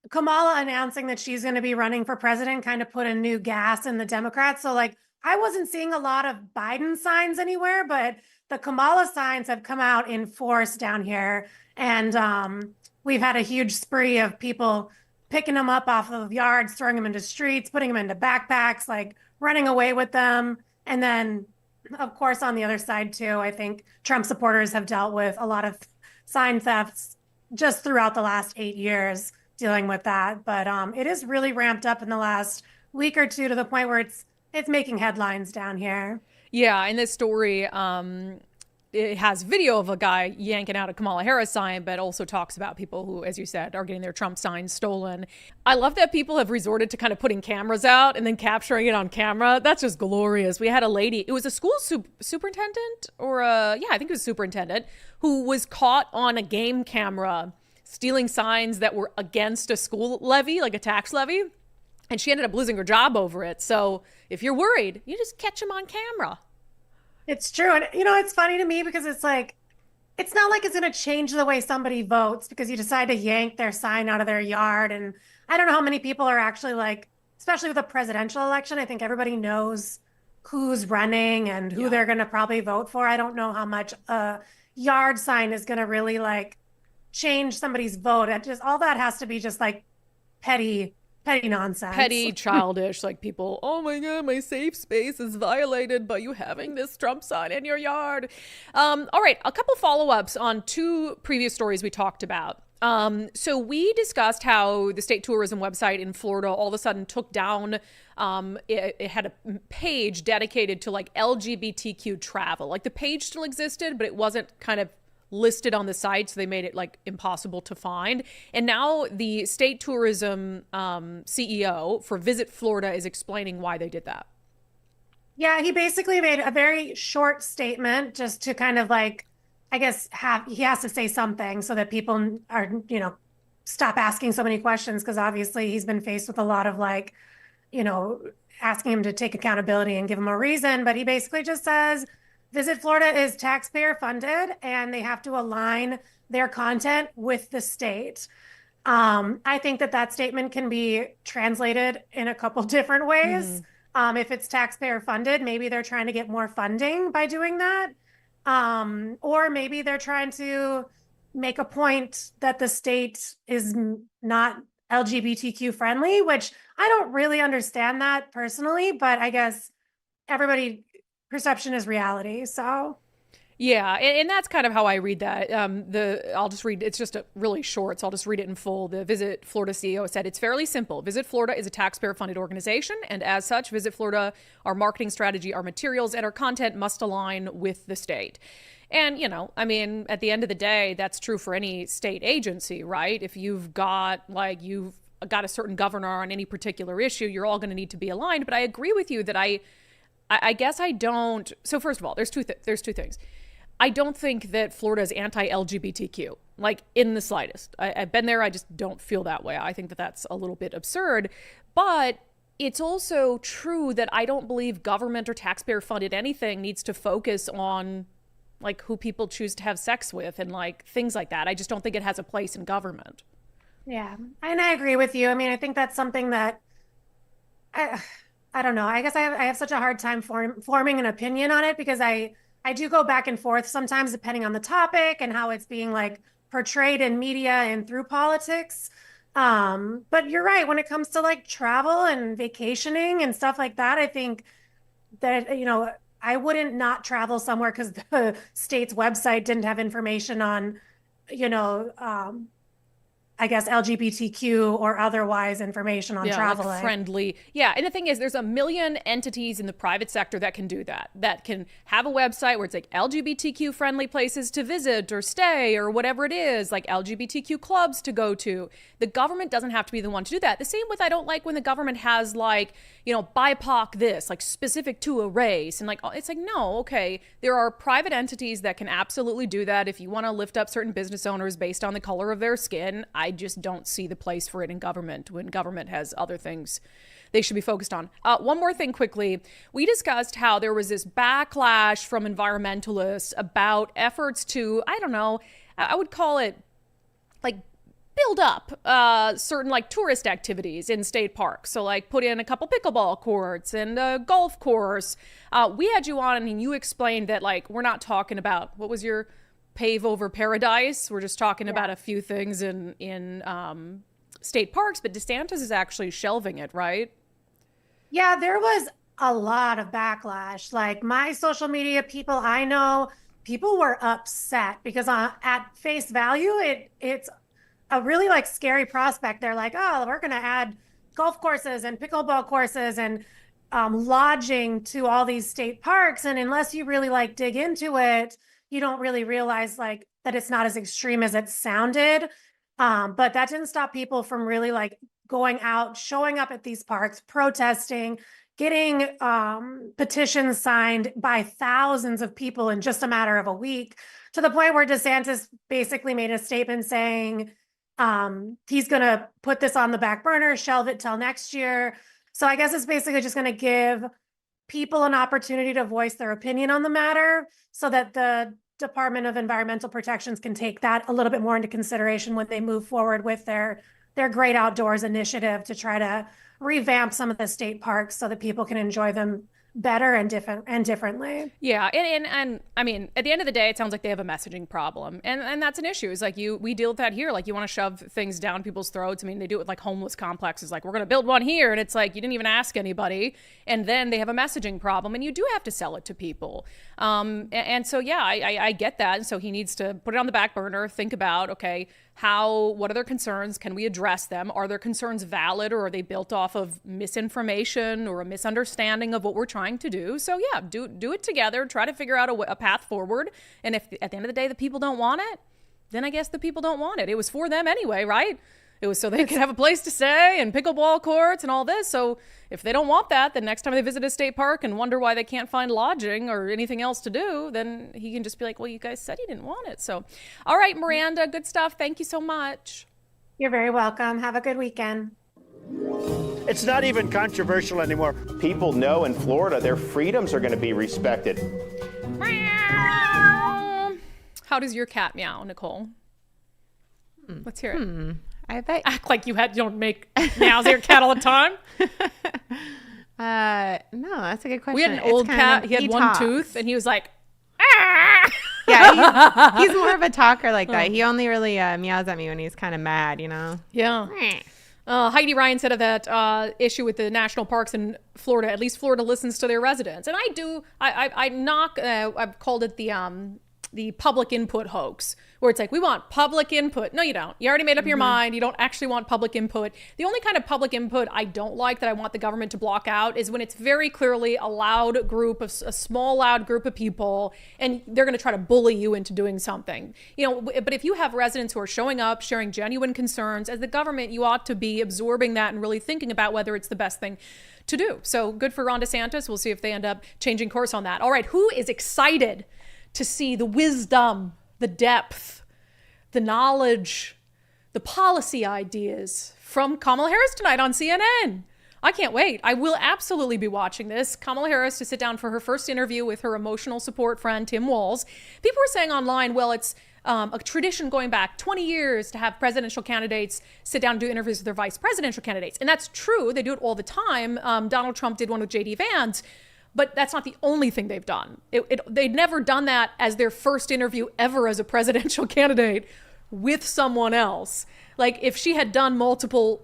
Kamala announcing that she's going to be running for president kind of put a new gas in the Democrats. So I wasn't seeing a lot of Biden signs anywhere, but the Kamala signs have come out in force down here. And we've had a huge spree of people picking them up off of yards, throwing them into streets, putting them into backpacks, running away with them. And then, of course, on the other side too, I think Trump supporters have dealt with a lot of sign thefts just throughout the last 8 years. Dealing with that, but it is really ramped up in the last week or two to the point where it's making headlines down here. Yeah, in this story, it has video of a guy yanking out a Kamala Harris sign, but also talks about people who, as you said, are getting their Trump signs stolen. I love that people have resorted to kind of putting cameras out and then capturing it on camera. That's just glorious. We had a lady, it was a school superintendent, I think it was superintendent, who was caught on a game camera stealing signs that were against a school levy, like a tax levy. And she ended up losing her job over it. So if you're worried, you just catch them on camera. It's true. And, it's funny to me because it's it's not like it's going to change the way somebody votes because you decide to yank their sign out of their yard. And I don't know how many people are actually especially with a presidential election, I think everybody knows who's running and who they're going to probably vote for. I don't know how much a yard sign is going to really change somebody's vote. All that has to be just petty petty nonsense. Petty, childish, like people, oh my God, my safe space is violated by you having this Trump sign in your yard. All right, a couple follow-ups on two previous stories we talked about. So we discussed how the state tourism website in Florida all of a sudden took down, it had a page dedicated to like LGBTQ travel. Like the page still existed, but it wasn't kind of listed on the site, so they made it like impossible to find. And now the state tourism CEO for Visit Florida is explaining why they did that. Yeah, he basically made a very short statement just to kind of like, I guess he has to say something so that people are, stop asking so many questions, because obviously he's been faced with a lot of like, asking him to take accountability and give him a reason. But he basically just says, Visit Florida is taxpayer funded and they have to align their content with the state. I think that statement can be translated in a couple different ways. If it's taxpayer funded, maybe they're trying to get more funding by doing that. Or maybe they're trying to make a point that the state is not LGBTQ friendly, which I don't really understand that personally, but I guess perception is reality. So yeah, and that's kind of how I read that. I'll just read, it's just really short, so I'll just read it in full. The Visit Florida CEO said, it's fairly simple. Visit Florida is a taxpayer-funded organization, and as such, Visit Florida, our marketing strategy, our materials, and our content must align with the state. And, at the end of the day, that's true for any state agency, right? If you've got a certain governor on any particular issue, you're all going to need to be aligned. But I agree with you that I guess I don't. So first of all, there's two things. I don't think that Florida is anti-LGBTQ, like in the slightest. I've been there. I just don't feel that way. I think that that's a little bit absurd. But it's also true that I don't believe government or taxpayer funded anything needs to focus on like who people choose to have sex with and like things like that. I just don't think it has a place in government. Yeah, and I agree with you. I think that's something that I don't know. I guess I have such a hard time forming an opinion on it, because I do go back and forth sometimes depending on the topic and how it's being like portrayed in media and through politics. But you're right, when it comes to like travel and vacationing and stuff like that, I think that, I wouldn't not travel somewhere because the state's website didn't have information on, I guess LGBTQ or otherwise information on traveling. Like friendly. Yeah. And the thing is, there's a million entities in the private sector that can do that can have a website where it's like LGBTQ friendly places to visit or stay or whatever it is, like LGBTQ clubs to go to. The government doesn't have to be the one to do that. The same with, I don't like when the government has like, BIPOC this, like specific to a race. And like, it's like, no, okay. There are private entities that can absolutely do that. If you want to lift up certain business owners based on the color of their skin, I just don't see the place for it in government when government has other things they should be focused on. One more thing quickly. We discussed how there was this backlash from environmentalists about efforts to, I don't know, I would call it like build up certain like tourist activities in state parks. So like put in a couple pickleball courts and a golf course. We had you on and you explained that like we're not talking about, what was your pave over paradise? We're just talking about a few things in state parks, but DeSantis is actually shelving it, right? Yeah, there was a lot of backlash. Like my social media people I know, people were upset because at face value, it's a really like scary prospect. They're like, oh, we're going to add golf courses and pickleball courses and lodging to all these state parks. And unless you really like dig into it, you don't really realize like that it's not as extreme as it sounded. But that didn't stop people from really like going out, showing up at these parks, protesting, getting petitions signed by thousands of people in just a matter of a week, to the point where DeSantis basically made a statement saying he's going to put this on the back burner, shelve it till next year. So I guess it's basically just going to give people an opportunity to voice their opinion on the matter so that the Department of Environmental Protections can take that a little bit more into consideration when they move forward with their Great Outdoors initiative to try to revamp some of the state parks so that people can enjoy them better and differently. Yeah, and I mean, at the end of the day, it sounds like they have a messaging problem, and that's an issue. It's like we deal with that here. Like, you want to shove things down people's throats. I mean, they do it with like homeless complexes. Like, we're going to build one here, and it's like you didn't even ask anybody, and then they have a messaging problem, and you do have to sell it to people. And so yeah, I get that. And so he needs to put it on the back burner. Think about, okay, what are their concerns? Can we address them? Are their concerns valid, or are they built off of misinformation or a misunderstanding of what we're trying to do? So yeah, do it together. Try to figure out a path forward. And if at the end of the day the people don't want it, then I guess the people don't want it. It was for them anyway, right? It was so they could have a place to stay and pickleball courts and all this. So if they don't want that, then next time they visit a state park and wonder why they can't find lodging or anything else to do, then he can just be like, well, you guys said you didn't want it. So, all right, Miranda, good stuff. Thank you so much. You're very welcome. Have a good weekend. It's not even controversial anymore. People know in Florida their freedoms are going to be respected. How does your cat meow, Nicole? Let's hear it. I bet. Act like you don't make meows at your cat all the time. No, that's a good question. We had an old cat. He had one tooth, and he was like, ah! Yeah, he's more of a talker like that. He only really meows at me when he's kind of mad, you know? Yeah. Heidi Ryan said of that issue with the national parks in Florida, at least Florida listens to their residents. And I've called it the public input hoax, where it's like, we want public input. No, you don't. You already made up your mind. You don't actually want public input. The only kind of public input I don't like, that I want the government to block out, is when it's very clearly a small, loud group of people, and they're going to try to bully you into doing something. But if you have residents who are showing up, sharing genuine concerns, as the government, you ought to be absorbing that and really thinking about whether it's the best thing to do. So good for Ron DeSantis. We'll see if they end up changing course on that. All right, who is excited to see the wisdom, the depth, the knowledge, the policy ideas from Kamala Harris tonight on CNN? I can't wait. I will absolutely be watching this. Kamala Harris to sit down for her first interview with her emotional support friend, Tim Walz. People were saying online, well, it's a tradition going back 20 years to have presidential candidates sit down and do interviews with their vice presidential candidates. And that's true. They do it all the time. Donald Trump did one with J.D. Vance. But that's not the only thing they've done. They'd never done that as their first interview ever as a presidential candidate with someone else. Like, if she had done multiple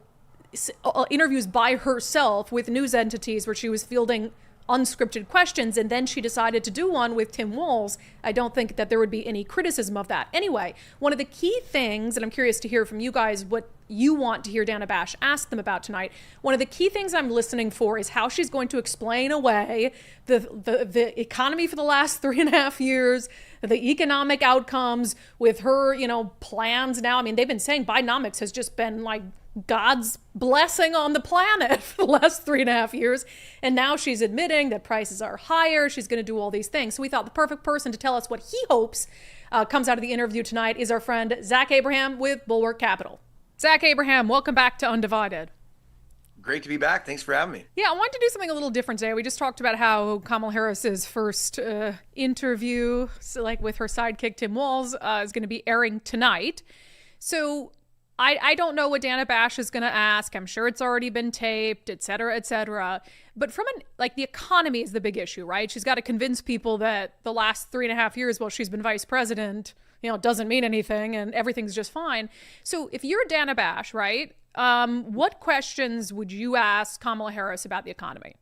interviews by herself with news entities where she was fielding unscripted questions, and then she decided to do one with Tim Walz, I don't think that there would be any criticism of that. Anyway, one of the key things, and I'm curious to hear from you guys what you want to hear Dana Bash ask them about tonight. One of the key things I'm listening for is how she's going to explain away the economy for the last 3.5 years, the economic outcomes with her, plans now. I mean, they've been saying Bidenomics has just been like God's blessing on the planet for the last 3.5 years. And now she's admitting that prices are higher. She's going to do all these things. So we thought the perfect person to tell us what he hopes comes out of the interview tonight is our friend Zach Abraham with Bulwark Capital. Zach Abraham, welcome back to Undivided. Great to be back. Thanks for having me. Yeah, I wanted to do something a little different today. We just talked about how Kamala Harris's first interview, with her sidekick Tim Walz, is going to be airing tonight. So I don't know what Dana Bash is going to ask. I'm sure it's already been taped, et cetera, et cetera. But from the economy is the big issue, right? She's got to convince people that the last 3.5 years while she's been vice president, doesn't mean anything and everything's just fine. So if you're Dana Bash, right, what questions would you ask Kamala Harris about the economy?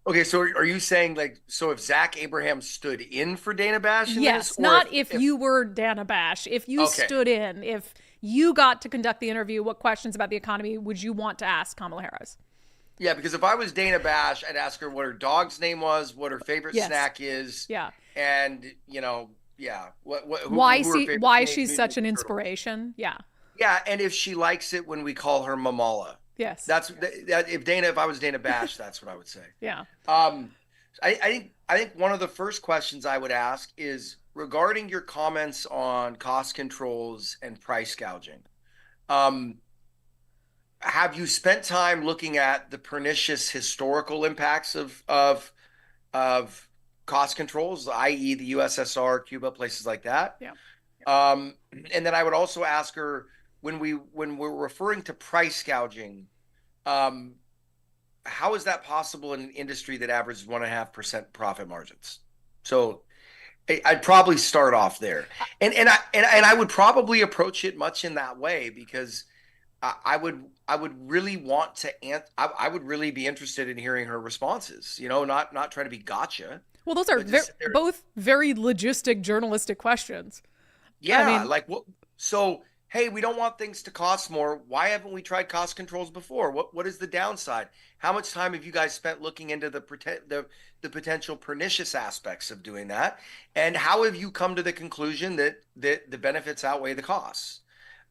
Okay, so are you saying if Zach Abraham stood in for Dana Bash? Yes, not if you were Dana Bash. If you stood in, if you got to conduct the interview, what questions about the economy would you want to ask Kamala Harris? Yeah, because if I was Dana Bash, I'd ask her what her dog's name was, what her favorite snack is. Yeah. And, why she's such an inspiration. Yeah. Yeah, and if she likes it when we call her Mamala. Yes. If I was Dana Bash, that's what I would say. Yeah. I think one of the first questions I would ask is regarding your comments on cost controls and price gouging. Have you spent time looking at the pernicious historical impacts of cost controls, i.e. the USSR, Cuba, places like that? Yeah. And then I would also ask her, when we're referring to price gouging, how is that possible in an industry that averages 1.5% profit margins? So I'd probably start off there, and I would probably approach it much in that way, because I would really want to I would really be interested in hearing her responses. Not trying to be gotcha. Well, those are both very logistic journalistic questions. Yeah, I mean, like what? So hey, we don't want things to cost more. Why haven't we tried cost controls before? What is the downside? How much time have you guys spent looking into the potential pernicious aspects of doing that? And how have you come to the conclusion that the benefits outweigh the costs?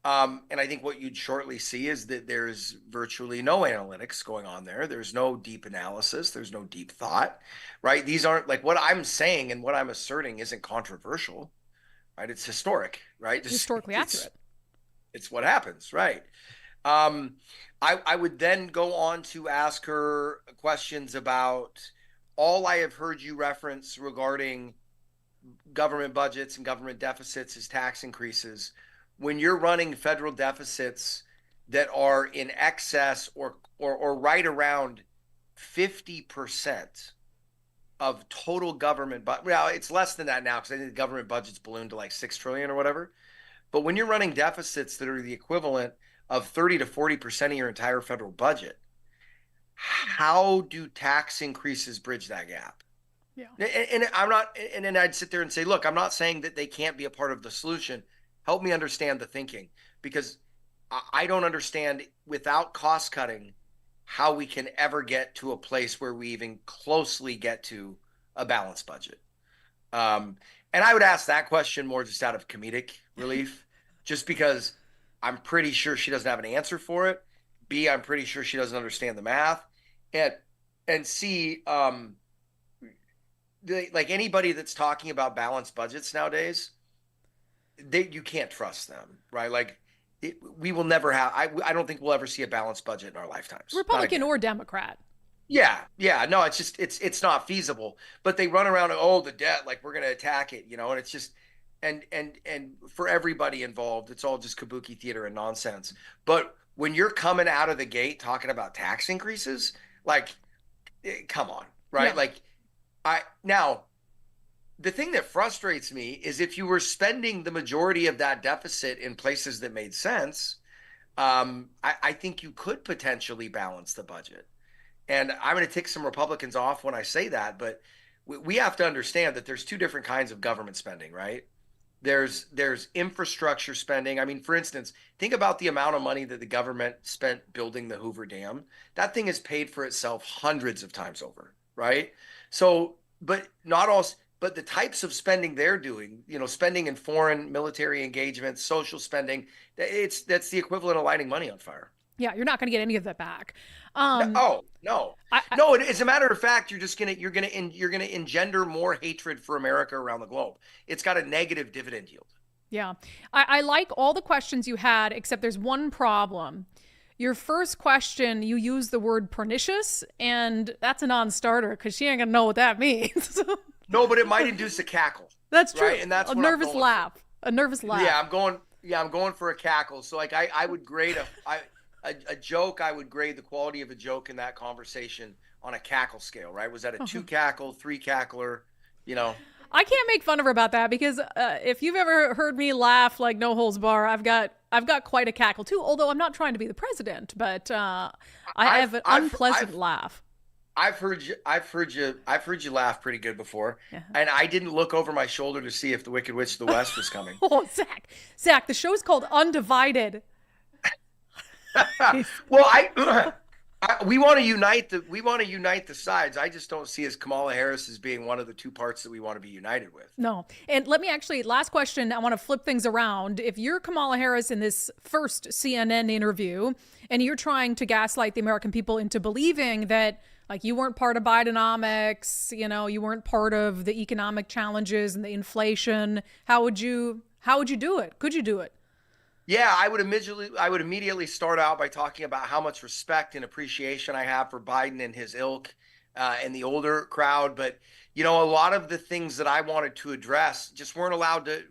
And I think what you'd shortly see is that there's virtually no analytics going on there. There's no deep analysis. There's no deep thought, right? These aren't, like, what I'm saying and what I'm asserting isn't controversial, right? It's historic, right? Historically accurate. It's what happens, right? I would then go on to ask her questions about all I have heard you reference regarding government budgets and government deficits as tax increases. When you're running federal deficits that are in excess or right around 50% of total government, but well, it's less than that now, because I think the government budget's ballooned to like 6 trillion or whatever. But when you're running deficits that are the equivalent of 30 to 40% of your entire federal budget, how do tax increases bridge that gap? Yeah. And I'm not, and then I'd sit there and say, look, I'm not saying that they can't be a part of the solution. Help me understand the thinking, because I don't understand, without cost cutting, how we can ever get to a place where we even closely get to a balanced budget. And I would ask that question more just out of comedic relief, just because I'm pretty sure she doesn't have an answer for it. B, I'm pretty sure she doesn't understand the math. And C, like anybody that's talking about balanced budgets nowadays, you can't trust them, right? Like we will never have, I don't think we'll ever see a balanced budget in our lifetimes. Republican or Democrat. Yeah. No, it's just, it's not feasible. But they run around, the debt, like we're going to attack it, and it's just, and for everybody involved, it's all just kabuki theater and nonsense. But when you're coming out of the gate talking about tax increases, like, come on, right? Yeah. Now, the thing that frustrates me is if you were spending the majority of that deficit in places that made sense, I think you could potentially balance the budget. And I'm going to tick some Republicans off when I say that, but we have to understand that there's two different kinds of government spending, right? There's infrastructure spending. I mean, for instance, think about the amount of money that the government spent building the Hoover Dam. That thing has paid for itself hundreds of times over, right? So, but not all, but the types of spending they're doing, spending in foreign military engagements, social spending, that's the equivalent of lighting money on fire. Yeah, you're not going to get any of that back. No. As a matter of fact, you're gonna engender more hatred for America around the globe. It's got a negative dividend yield. Yeah, I like all the questions you had, except there's one problem. Your first question, you use the word pernicious, and that's a non-starter because she ain't gonna know what that means. No, but it might induce a cackle. That's true. Right? And that's a nervous laugh. A nervous laugh. Yeah, I'm going for a cackle. So like I would grade a joke. I would grade the quality of a joke in that conversation on a cackle scale, right? Was that a 2 cackle, 3 cackler? I can't make fun of her about that because if you've ever heard me laugh like no holds bar, I've got quite a cackle too. Although I'm not trying to be the president, but I have an unpleasant laugh. I've heard you laugh pretty good before, and I didn't look over my shoulder to see if the Wicked Witch of the West was coming. Oh, Zach, the show's called Undivided. Well, we want to unite the sides. I just don't see as Kamala Harris as being one of the two parts that we want to be united with. No. And let me actually, last question, I want to flip things around. If you're Kamala Harris in this first CNN interview and you're trying to gaslight the American people into believing that like you weren't part of Bidenomics, you weren't part of the economic challenges and the inflation, how would you do it? Could you do it? Yeah, I would immediately start out by talking about how much respect and appreciation I have for Biden and his ilk and the older crowd. But, a lot of the things that I wanted to address just weren't allowed to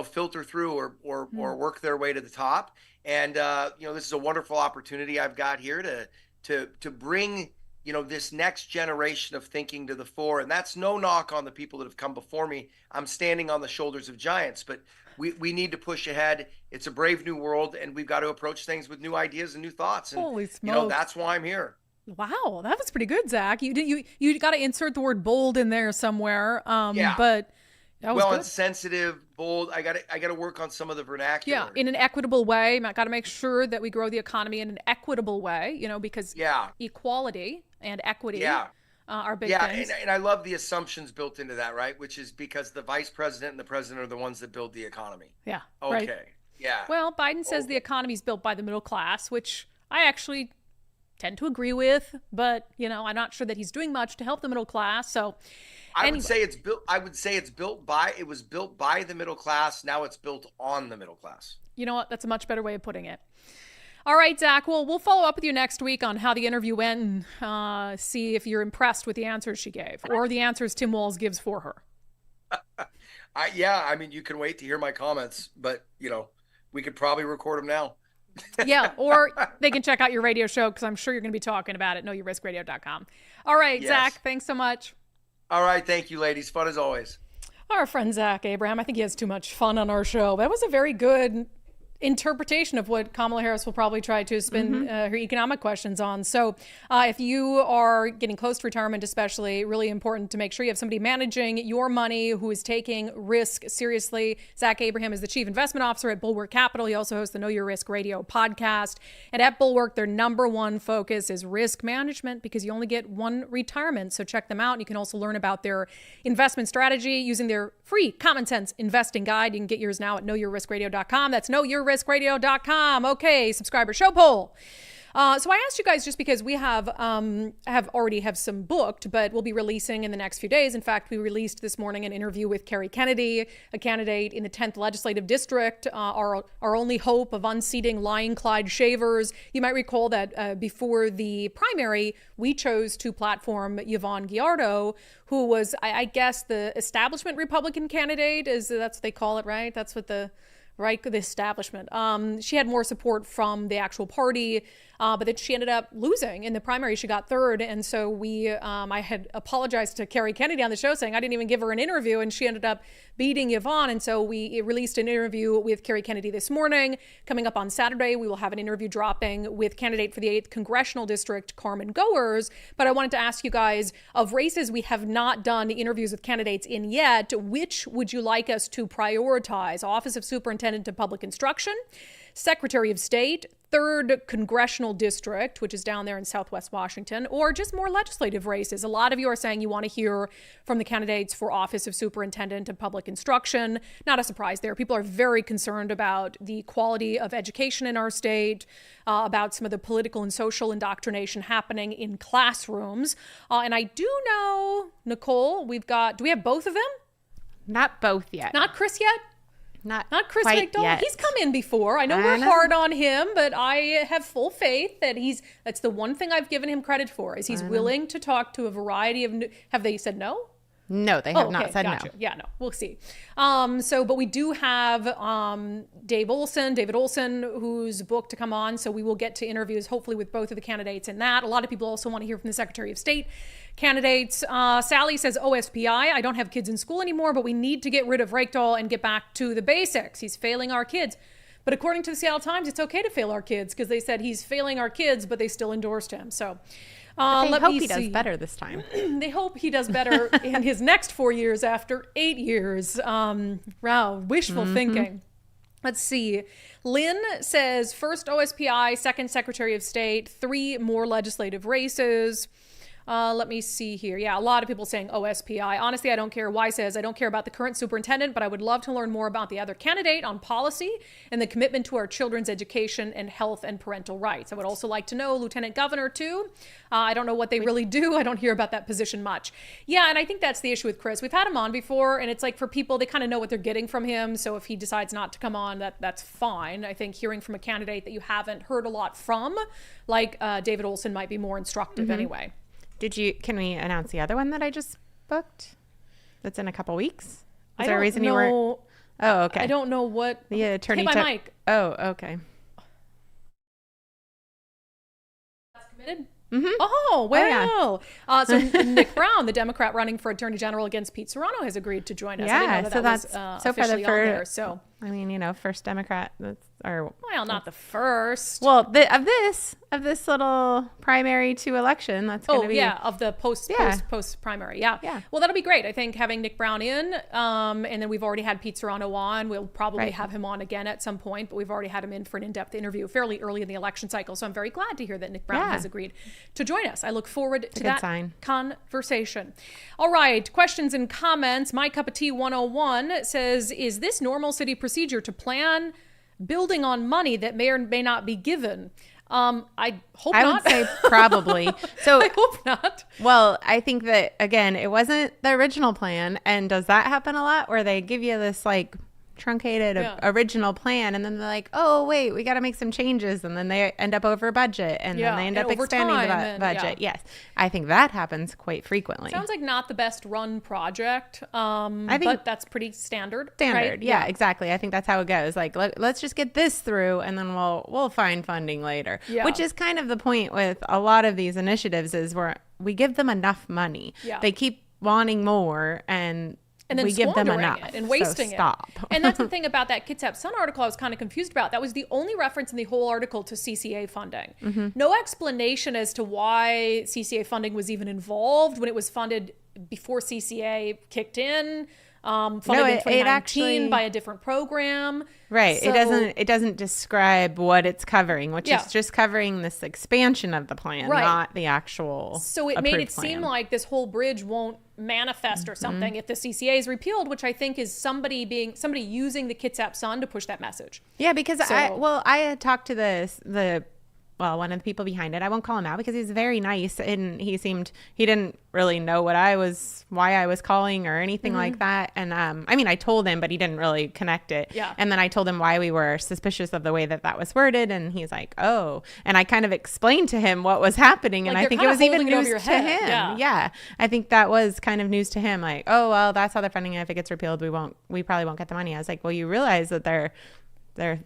filter through or work their way to the top. And this is a wonderful opportunity I've got here to bring this next generation of thinking to the fore. And that's no knock on the people that have come before me. I'm standing on the shoulders of giants, but we need to push ahead. It's a brave new world, and we've got to approach things with new ideas and new thoughts. And Holy smokes. that's why I'm here. Wow, that was pretty good, Zach. You got to insert the word bold in there somewhere. Yeah. But that was good. And sensitive, bold. I got to work on some of the vernacular. Yeah, in an equitable way. Got to make sure that we grow the economy in an equitable way, because equality and equity are big things. And I love the assumptions built into that, right? Which is because the vice president and the president are the ones that build the economy. Yeah. Okay. Right. Yeah. Well, Biden says the economy is built by the middle class, which I actually tend to agree with, but I'm not sure that he's doing much to help the middle class. So I would say it's built by the middle class. Now it's built on the middle class. You know what? That's a much better way of putting it. All right, Zach. Well, we'll follow up with you next week on how the interview went and see if you're impressed with the answers she gave or the answers Tim Walz gives for her. You can wait to hear my comments, but we could probably record them now. Yeah, or they can check out your radio show because I'm sure you're going to be talking about it. KnowYourRiskRadio.com. All right, yes. Zach, thanks so much. All right, thank you, ladies. Fun as always. Our friend Zach Abraham, I think he has too much fun on our show. That was a very good interpretation of what Kamala Harris will probably try to spin her economic questions on. So if you are getting close to retirement, especially, really important to make sure you have somebody managing your money who is taking risk seriously. Zach Abraham is the Chief Investment Officer at Bulwark Capital. He also hosts the Know Your Risk Radio podcast. And at Bulwark, their number one focus is risk management because you only get one retirement. So check them out. You can also learn about their investment strategy using their free common sense investing guide. You can get yours now at knowyourriskradio.com. That's knowyourriskradio.com. Okay, subscriber show poll. So I asked you guys just because we have already have some booked, but we'll be releasing in the next few days. In fact, we released this morning an interview with Kerry Kennedy, a candidate in the 10th Legislative District, our only hope of unseating lying Clyde Shavers. You might recall that before the primary, we chose to platform Yvonne Giardo, who was, I guess, the establishment Republican candidate. That's what they call it, right? That's what the establishment. She had more support from the actual party, but then she ended up losing in the primary. She got third, and so I had apologized to Kerry Kennedy on the show saying I didn't even give her an interview, and she ended up beating Yvonne, and so we released an interview with Kerry Kennedy this morning. Coming up on Saturday, we will have an interview dropping with candidate for the 8th Congressional District, Carmen Goers. But I wanted to ask you guys, of races we have not done interviews with candidates in yet, which would you like us to prioritize? Office of Superintendent of Public Instruction, Secretary of State, 3rd Congressional District, which is down there in Southwest Washington, or just more legislative races. A lot of you are saying you want to hear from the candidates for Office of Superintendent of Public Instruction. Not a surprise there. People are very concerned about the quality of education in our state, about some of the political and social indoctrination happening in classrooms. And I do know, Nicole, do we have both of them? Not both yet. Not Chris yet? Not Chris McDonald. Yet. He's come in before. I know we're hard on him, but I have full faith that that's the one thing I've given him credit for is he's willing to talk to a variety of have they said no? No, they have not said gotcha. no. Yeah, no, we'll see. But we do have David Olson, whose book to come on. So we will get to interviews, hopefully, with both of the candidates in that. A lot of people also want to hear from the Secretary of State candidates. Sally says OSPI. I don't have kids in school anymore, but we need to get rid of Rakedahl and get back to the basics. He's failing our kids. But according to the Seattle Times, it's okay to fail our kids because they said he's failing our kids, but they still endorsed him. So they hope he does better this time. They hope he does better in his next 4 years after 8 years. Wow, wishful thinking. Let's see. Lynn says first OSPI, second Secretary of State, 3 more legislative races. Let me see here. Yeah, a lot of people saying OSPI. Honestly, I don't care. Y says, I don't care about the current superintendent, but I would love to learn more about the other candidate on policy and the commitment to our children's education and health and parental rights. I would also like to know Lieutenant Governor too. I don't know what they really do. I don't hear about that position much. Yeah, and I think that's the issue with Chris. We've had him on before, and it's like for people, they kind of know what they're getting from him. So if he decides not to come on, that's fine. I think hearing from a candidate that you haven't heard a lot from, like David Olson, might be more instructive anyway. Can we announce the other one that I just booked? That's in a couple weeks. Is there a reason you weren't? Oh, okay. I don't know what. The attorney hit my mic. Oh, okay. Oh, well. So Nick Brown, the Democrat running for Attorney General against Pete Serrano, has agreed to join us. I didn't know that was so far the first. So I mean, first Democrat. Well, not the first. Well, of this little primary to election, that's going to be of the post primary. Yeah. Well, that'll be great. I think having Nick Brown in, and then we've already had Pete Serrano on. We'll probably have him on again at some point, but we've already had him in for an in-depth interview fairly early in the election cycle. So I'm very glad to hear that Nick Brown has agreed to join us. I look forward to that conversation. All right, questions and comments. My Cup of Tea 101 says, is this normal city procedure to plan building on money that may or may not be given? I hope not. I would say probably. So I hope not. Well, I think that, again, it wasn't the original plan. And does that happen a lot where they give you this truncated original plan, and then they're like, oh wait, we got to make some changes, and then they end up over budget, and then they end up expanding the budget. Yes, I think that happens quite frequently. Sounds like not the best run project, I think, but that's pretty standard, right? Yeah, exactly. I think that's how it goes. Like, let's just get this through, and then we'll find funding later, which is kind of the point with a lot of these initiatives, is where we give them enough money, they keep wanting more, and then we give them enough and wasting it. And that's the thing about that Kitsap Sun article I was kind of confused about. That was the only reference in the whole article to CCA funding. No explanation as to why CCA funding was even involved when it was funded before CCA kicked in. Funded in 2019 by a different program. Right. So, it doesn't describe what it's covering, which is just covering this expansion of the plan, not the actual So it made it seem like this whole bridge won't manifest or something if the CCA is repealed, which I think is somebody using the Kitsap Sun to push that message. Yeah, because I had talked to one of the people behind it. I won't call him out because he's very nice, and he didn't really know why I was calling or anything like that. And I mean, I told him, but he didn't really connect it. Yeah. And then I told him why we were suspicious of the way that was worded, and he's like, oh. And I kind of explained to him what was happening, and I think it was even news to him. Yeah. I think that was kind of news to him. Like, oh well, that's how they're funding it. If it gets repealed, we probably won't get the money. I was like, well, you realize that they're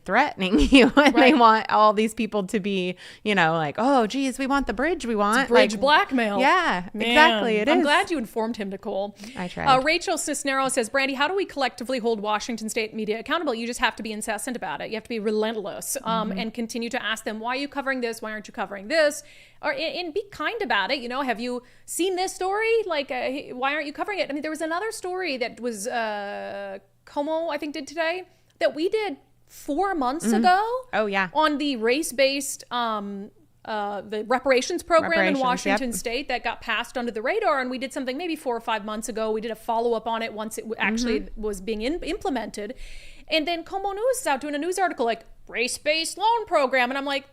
threatening you, and they want all these people to be, like, oh, geez, we want the bridge. We want it's bridge blackmail. Yeah, man, exactly. I'm glad you informed him, Nicole. I tried. Rachel Cisneros says, Brandi, how do we collectively hold Washington state media accountable? You just have to be incessant about it. You have to be relentless and continue to ask them, why are you covering this? Why aren't you covering this? And be kind about it. Have you seen this story? Like, why aren't you covering it? I mean, there was another story that was Como, I think, did today that we did 4 months ago. Oh yeah. On the race-based the reparations program in Washington state that got passed under the radar, and we did something maybe 4 or 5 months ago. We did a follow-up on it once it actually was being implemented, and then Como News is out doing a news article like race-based loan program, and I'm like,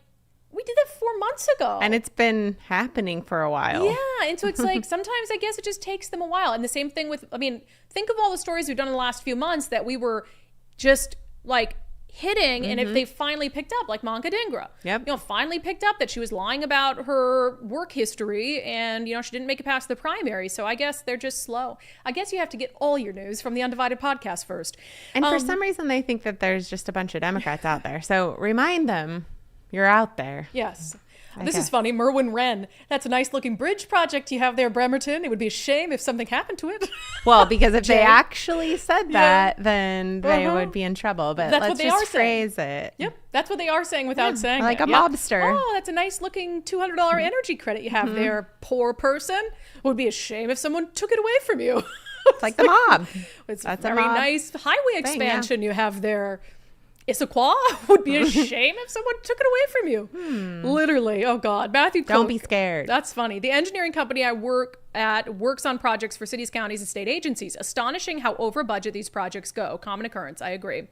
we did that 4 months ago, and it's been happening for a while. Yeah, and so it's like sometimes I guess it just takes them a while. And the same thing with, I mean, think of all the stories we've done in the last few months that we were just like hitting, and if they finally picked up, like Manka Dhingra, finally picked up that she was lying about her work history, and she didn't make it past the primary. So I guess they're just slow. I guess you have to get all your news from the Undivided podcast first. And for some reason, they think that there's just a bunch of Democrats out there. So remind them you're out there. Yes. This is funny. Merwin Wren. That's a nice looking bridge project you have there, Bremerton. It would be a shame if something happened to it. Well, because if they actually said that, then they would be in trouble. But let's just phrase it. Yep. That's what they are saying without saying like it. A mobster. Oh, that's a nice looking $200 energy credit you have there, poor person. It would be a shame if someone took it away from you. It's like the mob. It's a very nice highway expansion you have there. Issaquah would be a shame if someone took it away from you. Literally. Oh, God. Matthew Koch. Don't be scared. That's funny. The engineering company I work at works on projects for cities, counties, and state agencies. Astonishing how over budget these projects go. Common occurrence. I agree.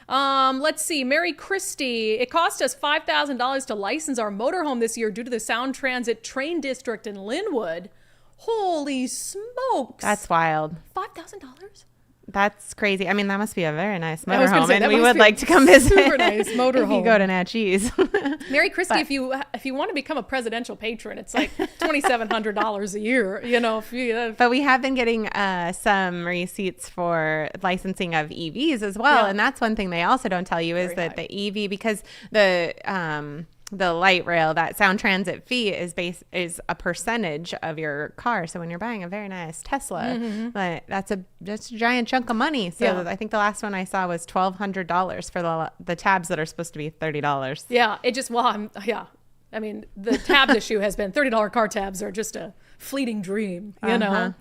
Let's see. Mary Christie. It cost us $5,000 to license our motorhome this year due to the Sound Transit train district in Linwood. Holy smokes. That's wild. $5,000? That's crazy. I mean, that must be a very nice motorhome, and we would like to come visit. Super nice motorhome. If you go to Natchez. Mary Christie, if you want to become a presidential patron, it's like $2,700 a year. But we have been getting some receipts for licensing of EVs as well, and that's one thing they also don't tell you is that the EV, because the the light rail, that sound transit fee is a percentage of your car. So when you're buying a very nice Tesla, but that's a giant chunk of money. So I think the last one I saw was $1,200 for the tabs that are supposed to be $30. Yeah, I mean, the tabs issue has been $30 car tabs are just a fleeting dream, you know.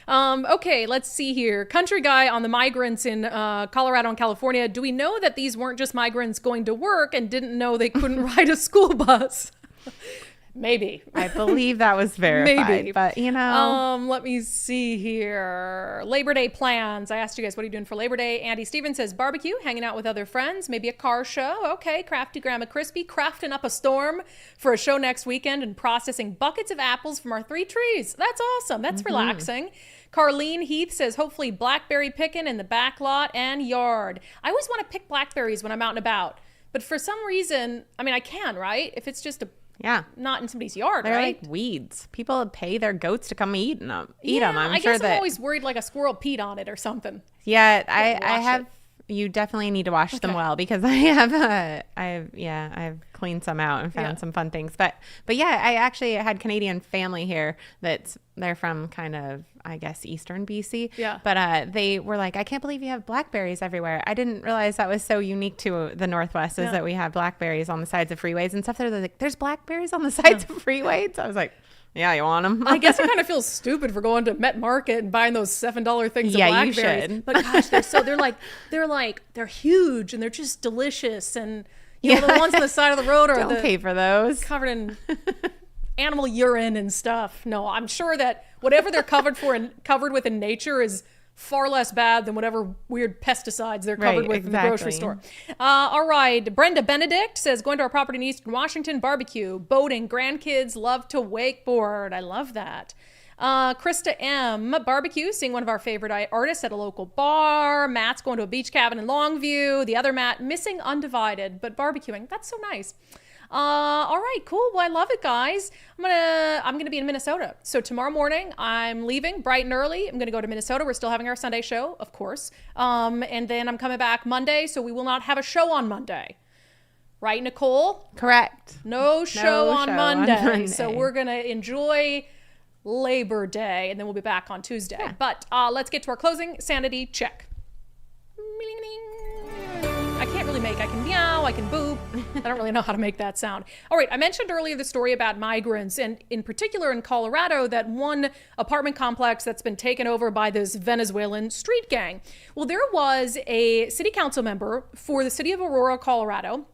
Okay, let's see here. Country guy on the migrants in Colorado and California. Do we know that these weren't just migrants going to work and didn't know they couldn't ride a school bus? Maybe. I believe that was verified. Maybe. But, you know. Let me see here. Labor Day plans. I asked you guys, what are you doing for Labor Day? Andy Stevens says barbecue, hanging out with other friends, maybe a car show. Okay, crafty Grandma Crispy, crafting up a storm for a show next weekend and processing buckets of apples from our 3 trees. That's awesome. That's relaxing. Carlene Heath says, hopefully blackberry picking in the back lot and yard. I always want to pick blackberries when I'm out and about. But for some reason, I mean, I can, right? If it's just not in somebody's yard, They're right? like weeds. People pay their goats to come eat them. I guess I'm always worried like a squirrel peed on it or something. Yeah, I have. You definitely need to wash them well, because I've cleaned some out and found some fun things. But yeah, I actually had Canadian family here they're from kind of, I guess, eastern BC. Yeah. But they were like, I can't believe you have blackberries everywhere. I didn't realize that was so unique to the Northwest, is that we have blackberries on the sides of freeways and stuff. They're like, there's blackberries on the sides of freeways? I was like, yeah, you want them? I guess I kind of feel stupid for going to Met Market and buying those $7 things of blackberries. You should. But gosh, they're huge and they're just delicious. And you know, the ones on the side of the road don't pay for those. Covered in animal urine and stuff. No, I'm sure that whatever they're covered with in nature is far less bad than whatever weird pesticides they're covered with in the grocery store. All right. Brenda Benedict says, going to our property in Eastern Washington, barbecue, boating, grandkids love to wakeboard. I love that. Krista M, barbecue, seeing one of our favorite artists at a local bar. Matt's going to a beach cabin in Longview. The other Matt, missing unDivided, but barbecuing. That's so nice. All right, cool. Well, I love it, guys. I'm gonna be in Minnesota. So tomorrow morning, I'm leaving bright and early. I'm gonna go to Minnesota. We're still having our Sunday show, of course. And then I'm coming back Monday, so we will not have a show on Monday. Right, Nicole? Correct. No show on Monday. So we're gonna enjoy Labor Day, and then we'll be back on Tuesday. Yeah. But let's get to our closing sanity check. I can't really I can meow, I can boop. I don't really know how to make that sound. All right, I mentioned earlier the story about migrants, and in particular in Colorado, that one apartment complex that's been taken over by this Venezuelan street gang. Well, there was a city council member for the city of Aurora, Colorado,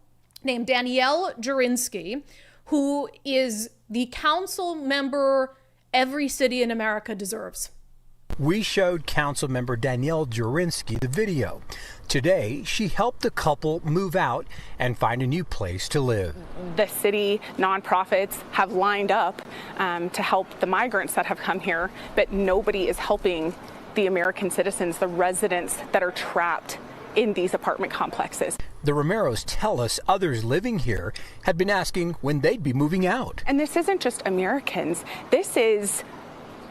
named Danielle Jurinsky, who is the council member every city in America deserves. We showed council member Danielle Jurinsky the video. Today, she helped the couple move out and find a new place to live. The city nonprofits have lined up to help the migrants that have come here, but nobody is helping the American citizens, the residents that are trapped in these apartment complexes. The Romeros tell us others living here had been asking when they'd be moving out. And this isn't just Americans. This is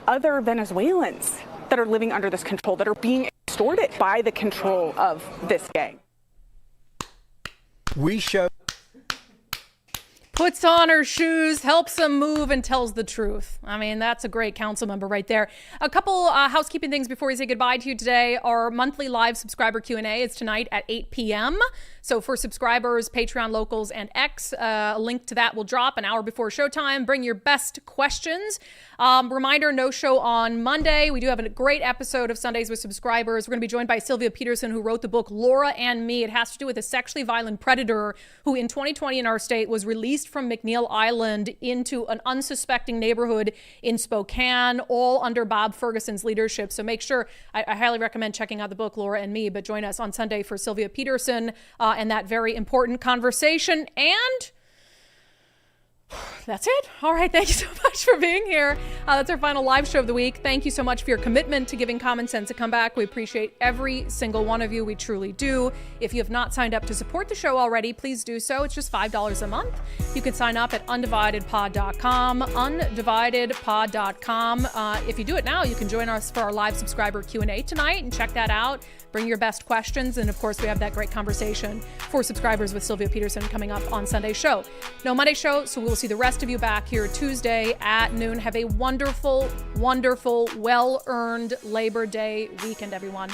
other Venezuelans that are living under this control, that are being extorted by the control of this gang. We show puts on her shoes, helps them move, and tells the truth. I mean, that's a great council member right there. A couple housekeeping things before we say goodbye to you today. Our monthly live subscriber Q&A is tonight at 8 p.m. So for subscribers, Patreon, locals, and X, a link to that will drop an hour before showtime. Bring your best questions. Reminder, no show on Monday. We do have a great episode of Sundays with Subscribers. We're going to be joined by Sylvia Peterson, who wrote the book Laura and Me. It has to do with a sexually violent predator who in 2020 in our state was released from McNeil Island into an unsuspecting neighborhood in Spokane, all under Bob Ferguson's leadership. So make sure, I highly recommend checking out the book Laura and Me, but join us on Sunday for Sylvia Peterson and that very important conversation. And That's it. All right. Thank you so much for being here. That's our final live show of the week. Thank you so much for your commitment to giving Common Sense a comeback. We appreciate every single one of you. We truly do. If you have not signed up to support the show already, please do so. It's just $5 a month. You can sign up at undividedpod.com, undividedpod.com. If you do it now, you can join us for our live subscriber Q&A tonight and check that out. Bring your best questions. And of course, we have that great conversation for subscribers with Sylvia Peterson coming up on Sunday's show. No Monday show, so we'll see the rest of you back here Tuesday at noon. Have a wonderful, wonderful, well-earned Labor Day weekend, everyone.